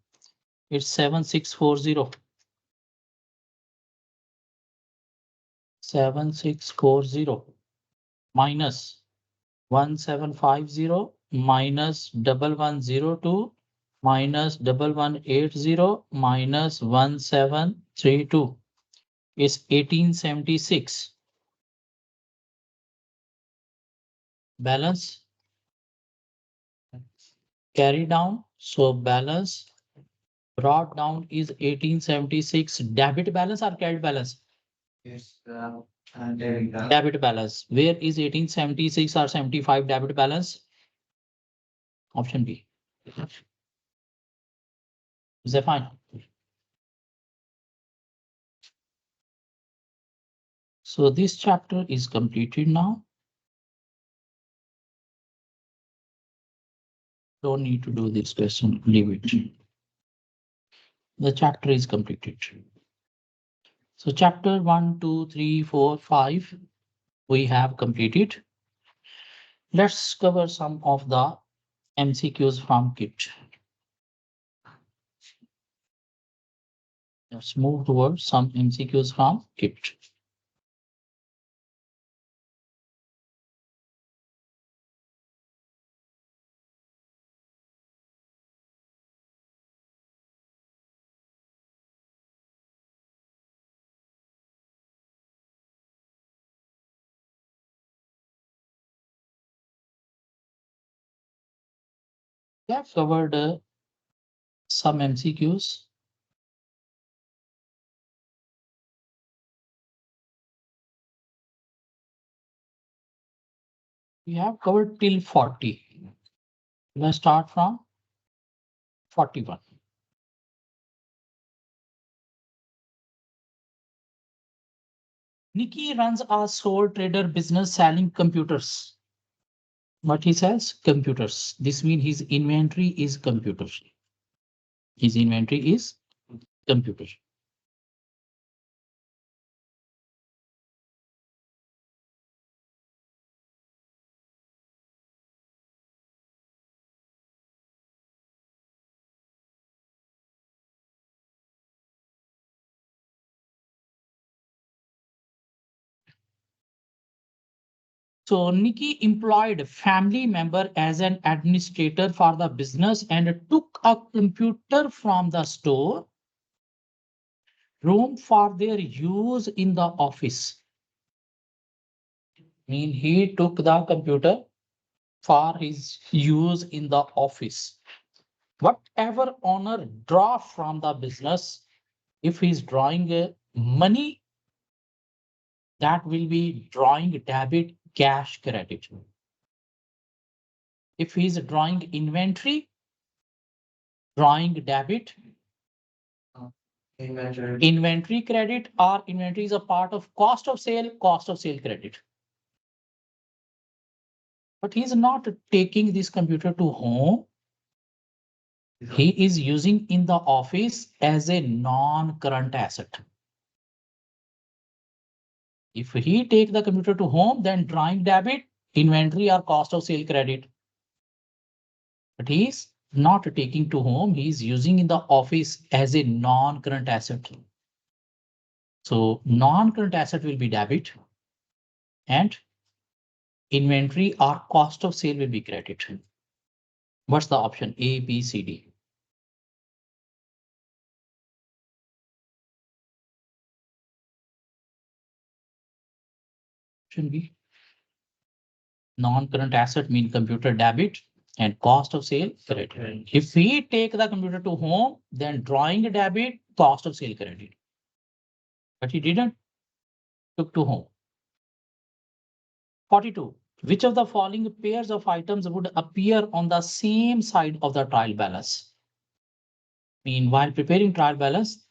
It's 7640. 7640 minus 1750 minus 1102 minus 1180 minus 1732 is 1876. Balance carry down. So balance brought down is 1876. Debit balance or credit balance? Yes, there we go. Debit balance. Where is 1876 or 75 debit balance? Option B. Is that fine? So this chapter is completed now. Don't need to do this question, leave it. The chapter is completed. So chapter 1, 2, 3, 4, 5, we have completed. Let's cover some of the MCQs from KIT. Let's move towards some MCQs from KIT. We have covered some MCQs. We have covered till 40. Let's start from 41. Nikki runs a sole trader business selling computers. What he sells? Computers. This means his inventory is computers. His inventory is computer. So Nikki employed a family member as an administrator for the business and took a computer from the store room for their use in the office. Mean he took the computer for his use in the office. Whatever owner draw from the business, if he's drawing money, that will be drawing debit, cash, credit. If he's drawing inventory, drawing debit, inventory credit, or inventory is a part of cost of sale credit. But he's not taking this computer to home. He is using in the office as a non-current asset. If he take the computer to home, then drawing debit, inventory or cost of sale credit. But he's not taking to home, he's using in the office as a non-current asset. So non-current asset will be debit and inventory or cost of sale will be credit. What's the option? A, B, C, D. option B. Non-current asset mean computer debit and cost of sale credit. If we take the computer to home, then drawing debit, cost of sale credit. But he didn't took to home. 42. Which of the following pairs of items would appear on the same side of the trial balance? Meanwhile, preparing trial balance,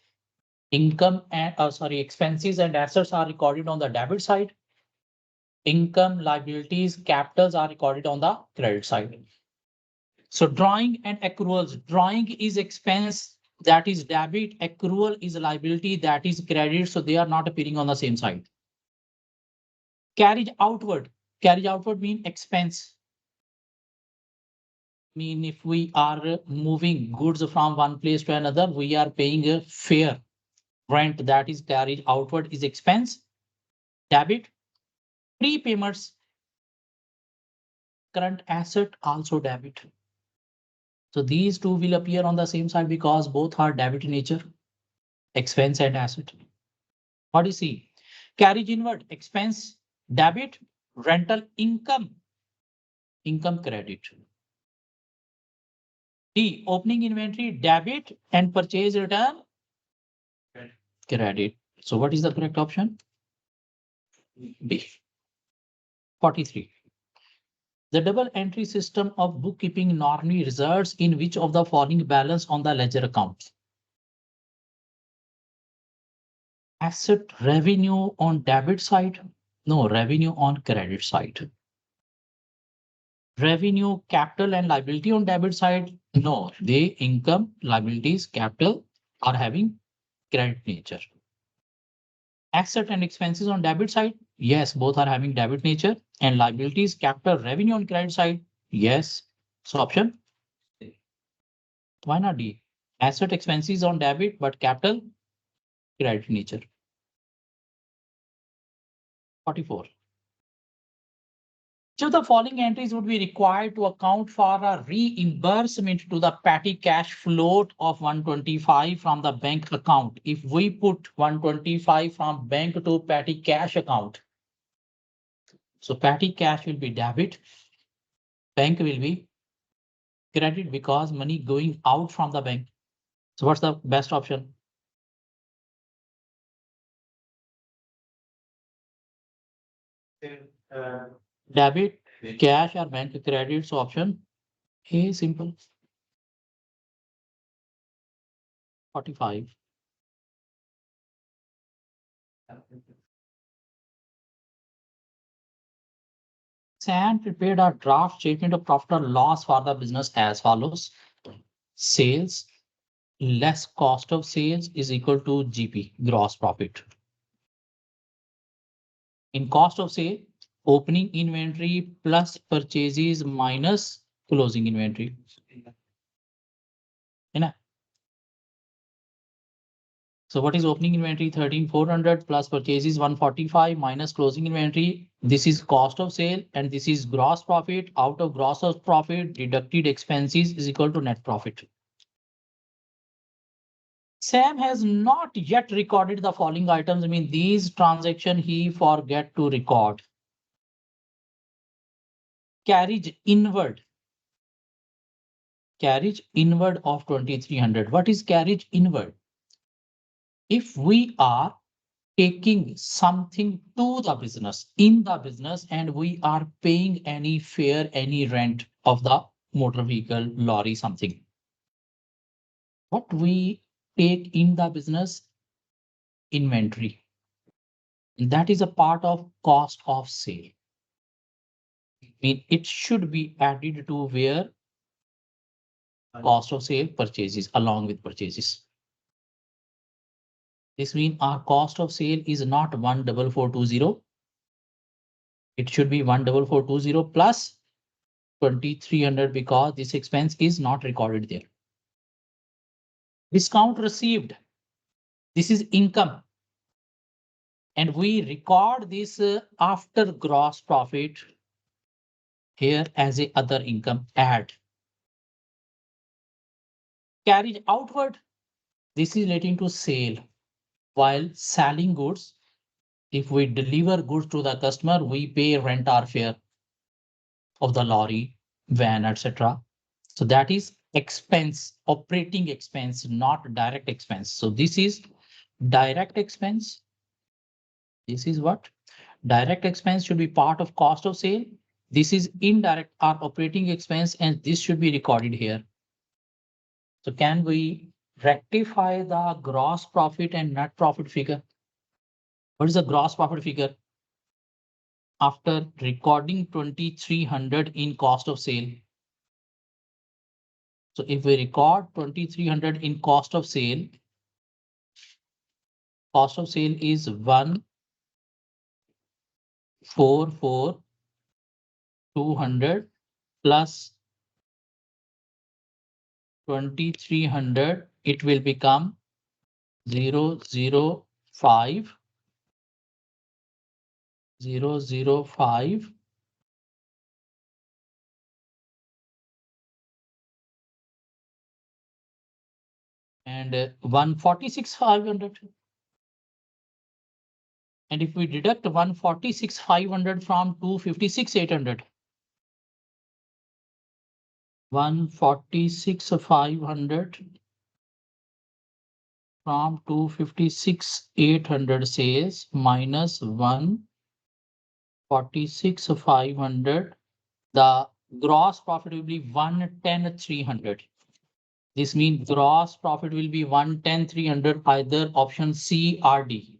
expenses and assets are recorded on the debit side. Income, liabilities, capitals are recorded on the credit side. So drawing and accruals, drawing is expense, that is debit, accrual is liability, that is credit. So they are not appearing on the same side. Carriage outward mean expense. Mean if we are moving goods from one place to another, we are paying a fare, rent, that is carriage outward is expense. Debit, prepayments, current asset also debit. So these two will appear on the same side because both are debit in nature, expense and asset. What do you see? Carriage inward, expense, debit, rental income, income credit. D, opening inventory, debit, and purchase return, credit. So what is the correct option? B. 43. The double entry system of bookkeeping normally results in which of the following balance on the ledger account? Asset revenue on debit side? No, revenue on credit side. Revenue, capital and liability on debit side? No, they income, liabilities, capital are having credit nature. Asset and expenses on debit side? Yes, both are having debit nature. And liabilities, capital, revenue on credit side? Yes. So option? Why not D? Asset expenses on debit, but capital credit nature. 44. Which of the following entries would be required to account for a reimbursement to the petty cash float of 125 from the bank account? If we put 125 from bank to petty cash account, so petty cash will be debit, bank will be credit because money going out from the bank. So what's the best option? Debit, cash or bank credit. So option A, simple. 45. Sam prepared a draft statement of profit or loss for the business as follows. Sales less cost of sales is equal to GP, gross profit. In cost of sale, opening inventory plus purchases minus closing inventory. So what is opening inventory? 13,400 plus purchases 145 minus closing inventory. This is cost of sale and this is gross profit. Out of gross of profit, deducted expenses is equal to net profit. Sam has not yet recorded the following items. I mean, these transactions he forget to record. Carriage inward. Carriage inward of 2,300. What is carriage inward? If we are taking something to the business, in the business, and we are paying any fare, any rent of the motor vehicle, lorry, something. What we take in the business? Inventory. That is a part of cost of sale. I mean, it should be added to where cost of sale purchases along with purchases. This means our cost of sale is not 14420. It should be 14420 plus 2,300 because this expense is not recorded there. Discount received. This is income. And we record this after gross profit here as a other income add. Carriage outward. This is relating to sale. While selling goods, If we deliver goods to the customer, we pay rent or fare of the lorry, van, etc. So that is expense, operating expense, not direct expense. So this is direct expense. This is what? Direct expense should be part of cost of sale. This is indirect or operating expense, and this should be recorded here. So can we rectify the gross profit and net profit figure? What is the gross profit figure? After recording 2,300 in cost of sale. So if we record 2,300 in cost of sale is 144,200 plus 2,300, it will become 005, 005, and 146,500. And if we deduct 146,500 from 256,800, 146,500 from 256,800 says minus 146,500. The gross profit will be 110,300. This means gross profit will be 110,300, either option C or D.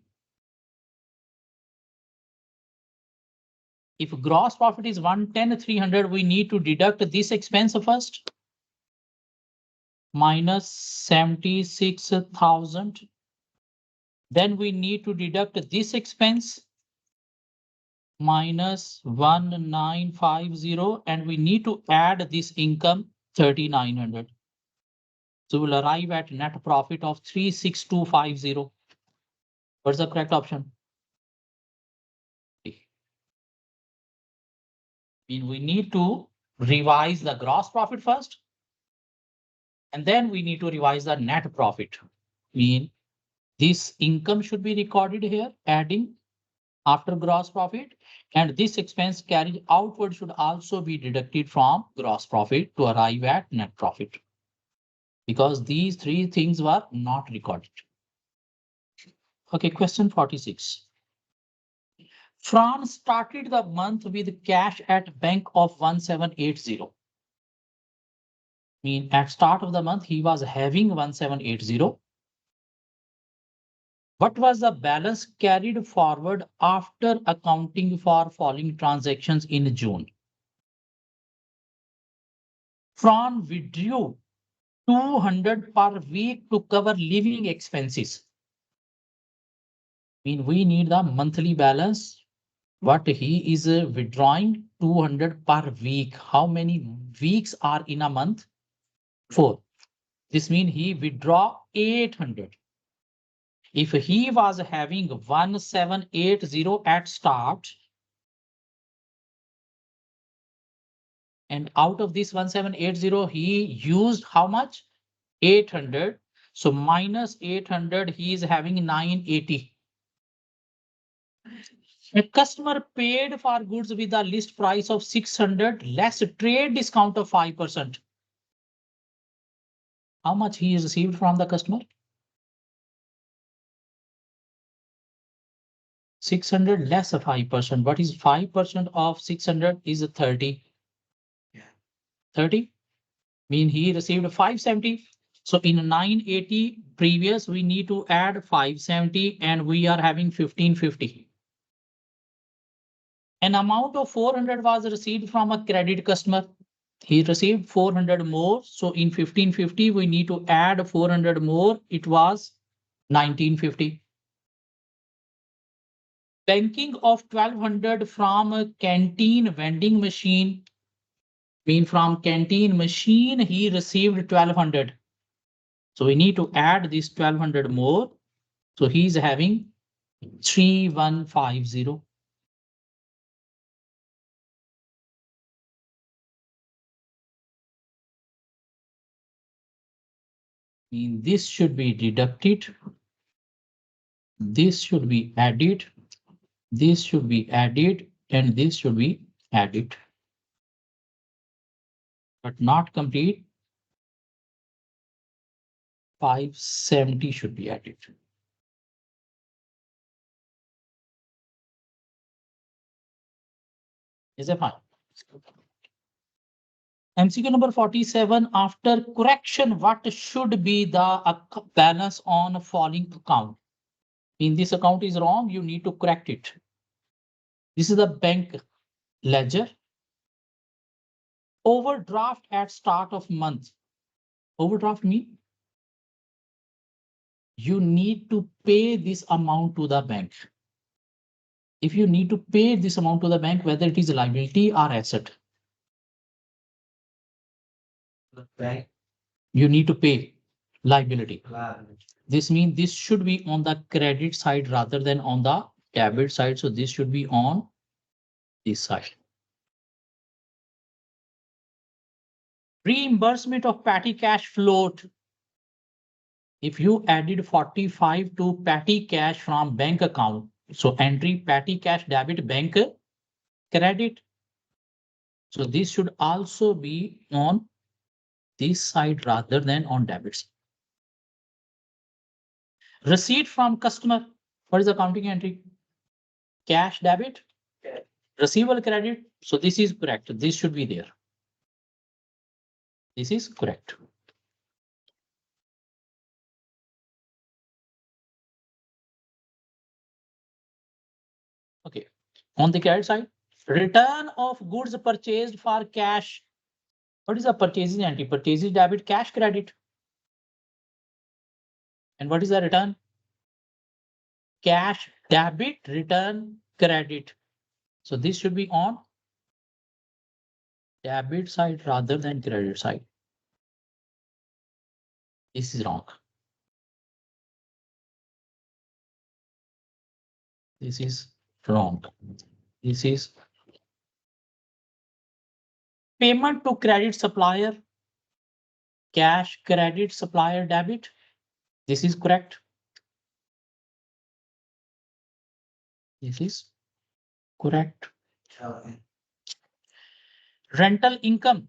If gross profit is 110,300, we need to deduct this expense first. Minus 76,000. Then we need to deduct this expense. Minus 1950, and we need to add this income 3,900. So we'll arrive at net profit of 36250. What's the correct option? We need to revise the gross profit first, and then we need to revise the net profit. This income should be recorded here, adding after gross profit, and this expense carried outward should also be deducted from gross profit to arrive at net profit, because these three things were not recorded. Okay, question 46. Fran started the month with cash at bank of 1780. At start of the month, he was having 1780. What was the balance carried forward after accounting for following transactions in June? Fran withdrew 200 per week to cover living expenses. We need the monthly balance. What he is withdrawing 200 per week. How many weeks are in a month? 4. This means he withdraw 800. If he was having 1780 at start, and out of this 1780, he used how much? 800. So minus 800, he is having 980. A customer paid for goods with a list price of 600 less trade discount of 5%. How much he is received from the customer? 600 less 5%. What is 5% of 600 is 30. 30 he received 570. So in 980 previous, we need to add 570, and we are having 1550. An amount of 400 was received from a credit customer. He received 400 more. So in 1550, we need to add 400 more. It was 1950. Banking of 1200 from a canteen vending machine. From canteen machine, he received 1200. So we need to add this 1200 more. So he's having 3150. This should be deducted. This should be added. This should be added and this should be added, but not complete. 570 should be added. Is that fine? MCQ number 47, after correction, what should be the balance on falling account? In this account is wrong, you need to correct it. This is the bank ledger. Overdraft at start of month. Overdraft mean you need to pay this amount to the bank. If you need to pay this amount to the bank, whether it is liability or asset, Bank. you need to pay liability. This means this should be on the credit side rather than on the debit side. So this should be on this side. Reimbursement of petty cash float. If you added 45 to petty cash from bank account, so entry petty cash debit bank credit. So this should also be on this side rather than on debit side. Receipt from customer. What is the accounting entry? Cash debit, receivable credit. So this is correct. This should be there. This is correct. Okay. On the credit side, return of goods purchased for cash. What is the purchasing entry? Purchases debit, cash credit. And what is the return? Cash debit, return credit. So this should be on debit side rather than credit side. This is wrong. This is wrong. This is payment to credit supplier, cash credit supplier debit. This is correct. This is correct. Rental income.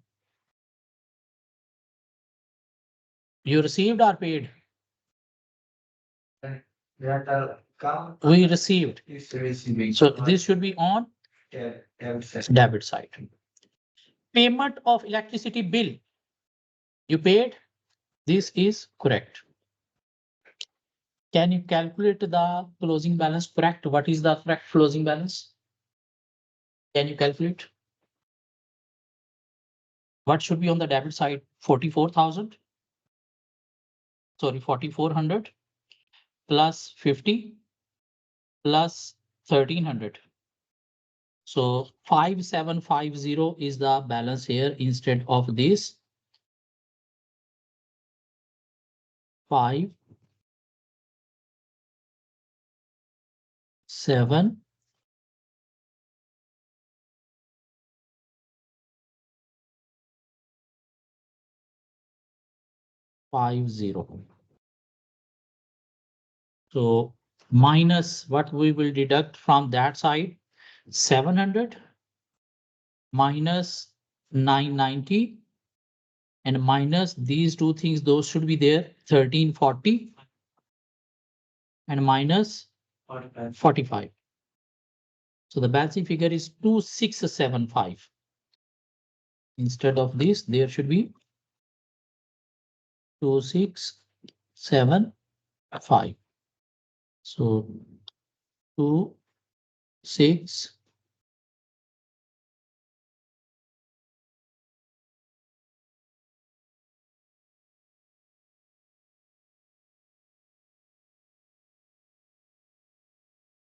You received or paid? We received. So this should be on debit side. Payment of electricity bill. You paid. This is correct. Can you calculate the closing balance correct? What is the correct closing balance? Can you calculate? What should be on the debit side? 44,000. Sorry, 4,400 plus 50 plus 1,300. So 5,750 is the balance here instead of this 5, 7, 5, 0. So minus what we will deduct from that side, 700 minus 990 and minus these two things, those should be there, 1340 and minus 45. So the balancing figure is 2675. Instead of this, there should be 2675. So 2, 6,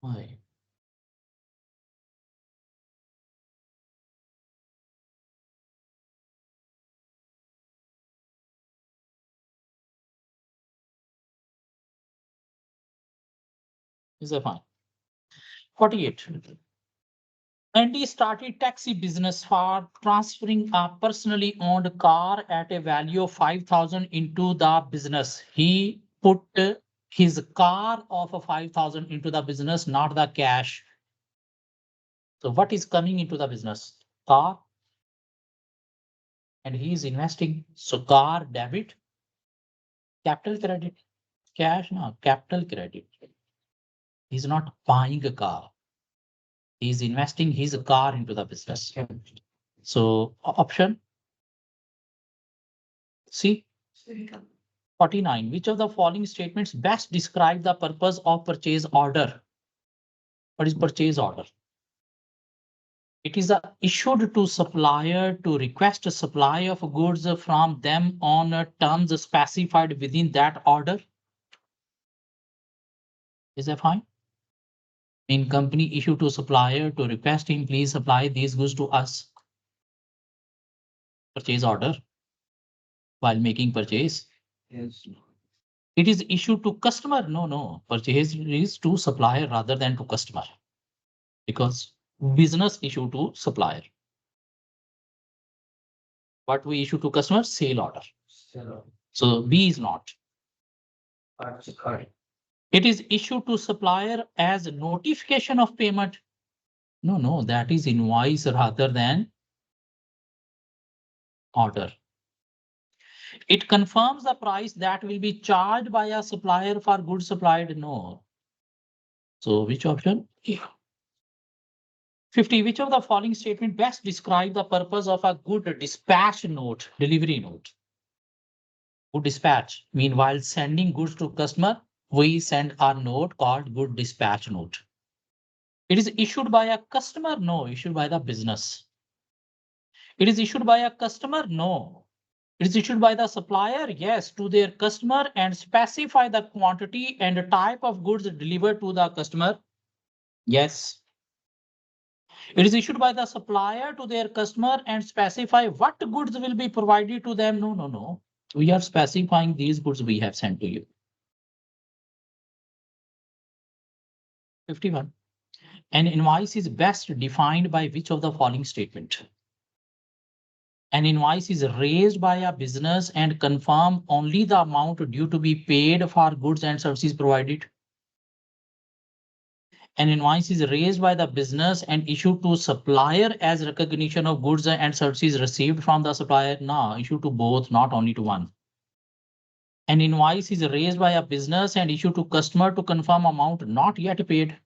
five. Is that fine? 48. Andy started taxi business for transferring a personally owned car at a value of 5,000 into the business. He put his car of 5,000 into the business, not the cash. So what is coming into the business? Car. And he is investing. So car debit, capital credit, cash, no, capital credit. He's not buying a car. He's investing his car into the business. So option C. 49. Which of the following statements best describe the purpose of purchase order? What is purchase order? It is issued to supplier to request a supply of goods from them on terms specified within that order. Is that fine? In company issue to supplier to request him, please supply these goods to us. Purchase order while making purchase. Yes. It is issued to customer. No. Purchase is to supplier rather than to customer. Because business issue to supplier. What we issue to customer? Sale order. So B is not. Correct. It is issued to supplier as notification of payment. No, that is invoice rather than order. It confirms the price that will be charged by a supplier for goods supplied. No. So which option? 50. Which of the following statement best describe the purpose of a good dispatch note, delivery note? Good dispatch. Meanwhile, sending goods to customer, we send a note called good dispatch note. It is issued by a customer? No, issued by the business. It is issued by a customer? No. It is issued by the supplier? Yes, to their customer and specify the quantity and type of goods delivered to the customer. Yes. It is issued by the supplier to their customer and specify what goods will be provided to them. No. We are specifying these goods we have sent to you. 51. An invoice is best defined by which of the following statement? An invoice is raised by a business and confirm only the amount due to be paid for goods and services provided. An invoice is raised by the business and issued to supplier as recognition of goods and services received from the supplier. No, issued to both, not only to one. An invoice is raised by a business and issued to customer to confirm amount not yet paid.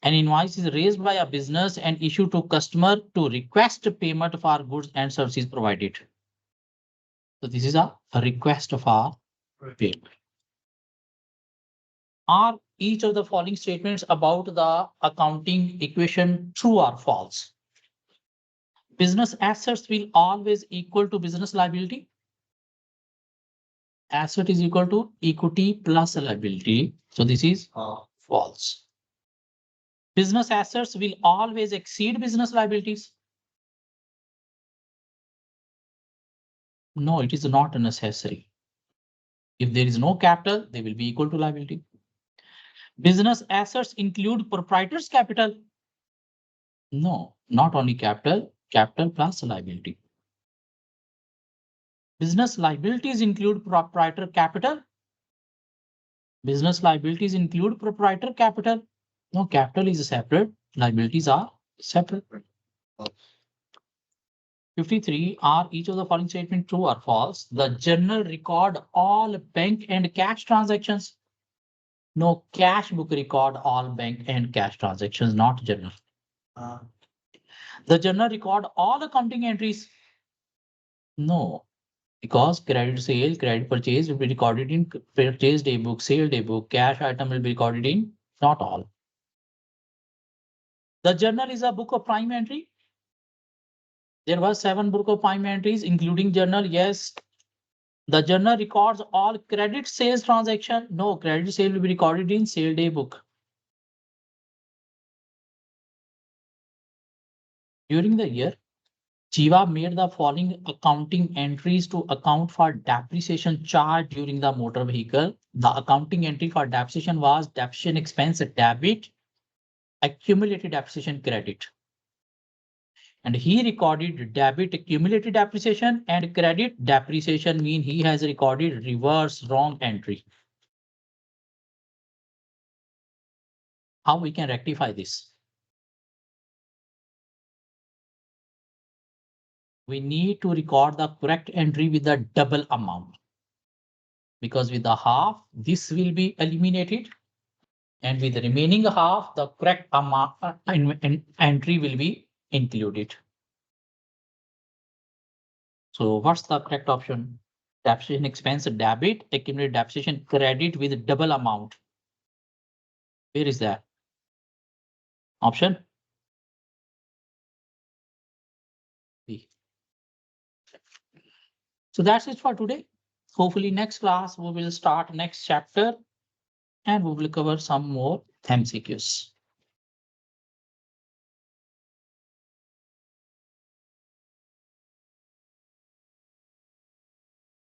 An invoice is raised by a business and issued to customer to request payment for goods and services provided. So this is a request for payment. Are each of the following statements about the accounting equation true or false? Business assets will always equal to business liability. Asset is equal to equity plus liability. So this is false. Business assets will always exceed business liabilities. No, it is not necessary. If there is no capital, they will be equal to liability. Business assets include proprietor's capital. No, not only capital, capital plus liability. Business liabilities include proprietor capital. Business liabilities include proprietor capital. No, capital is separate, liabilities are separate. 53. Are each of the following statement true or false? The journal record all bank and cash transactions. No, cash book record all bank and cash transactions, not journal. The journal record all accounting entries. No, because credit sale, credit purchase will be recorded in purchase day book, sale day book, cash item will be recorded in not all. The journal is a book of prime entry. There were 7 book of prime entries, including journal. Yes. The journal records all credit sales transaction. No, credit sale will be recorded in sale day book. During the year, Chiva made the following accounting entries to account for depreciation charge during the motor vehicle. The accounting entry for depreciation was depreciation expense debit, accumulated depreciation credit. And he recorded debit accumulated depreciation and credit depreciation mean he has recorded reverse wrong entry. How we can rectify this? we need to record the correct entry with the double amount. Because with the half, this will be eliminated. And with the remaining half, the correct amount entry will be included. So what's the correct option? Depreciation expense debit, accumulated depreciation credit with double amount. Where is that? Option B. So that's it for today. Hopefully next class we will start next chapter and we will cover some more MCQs.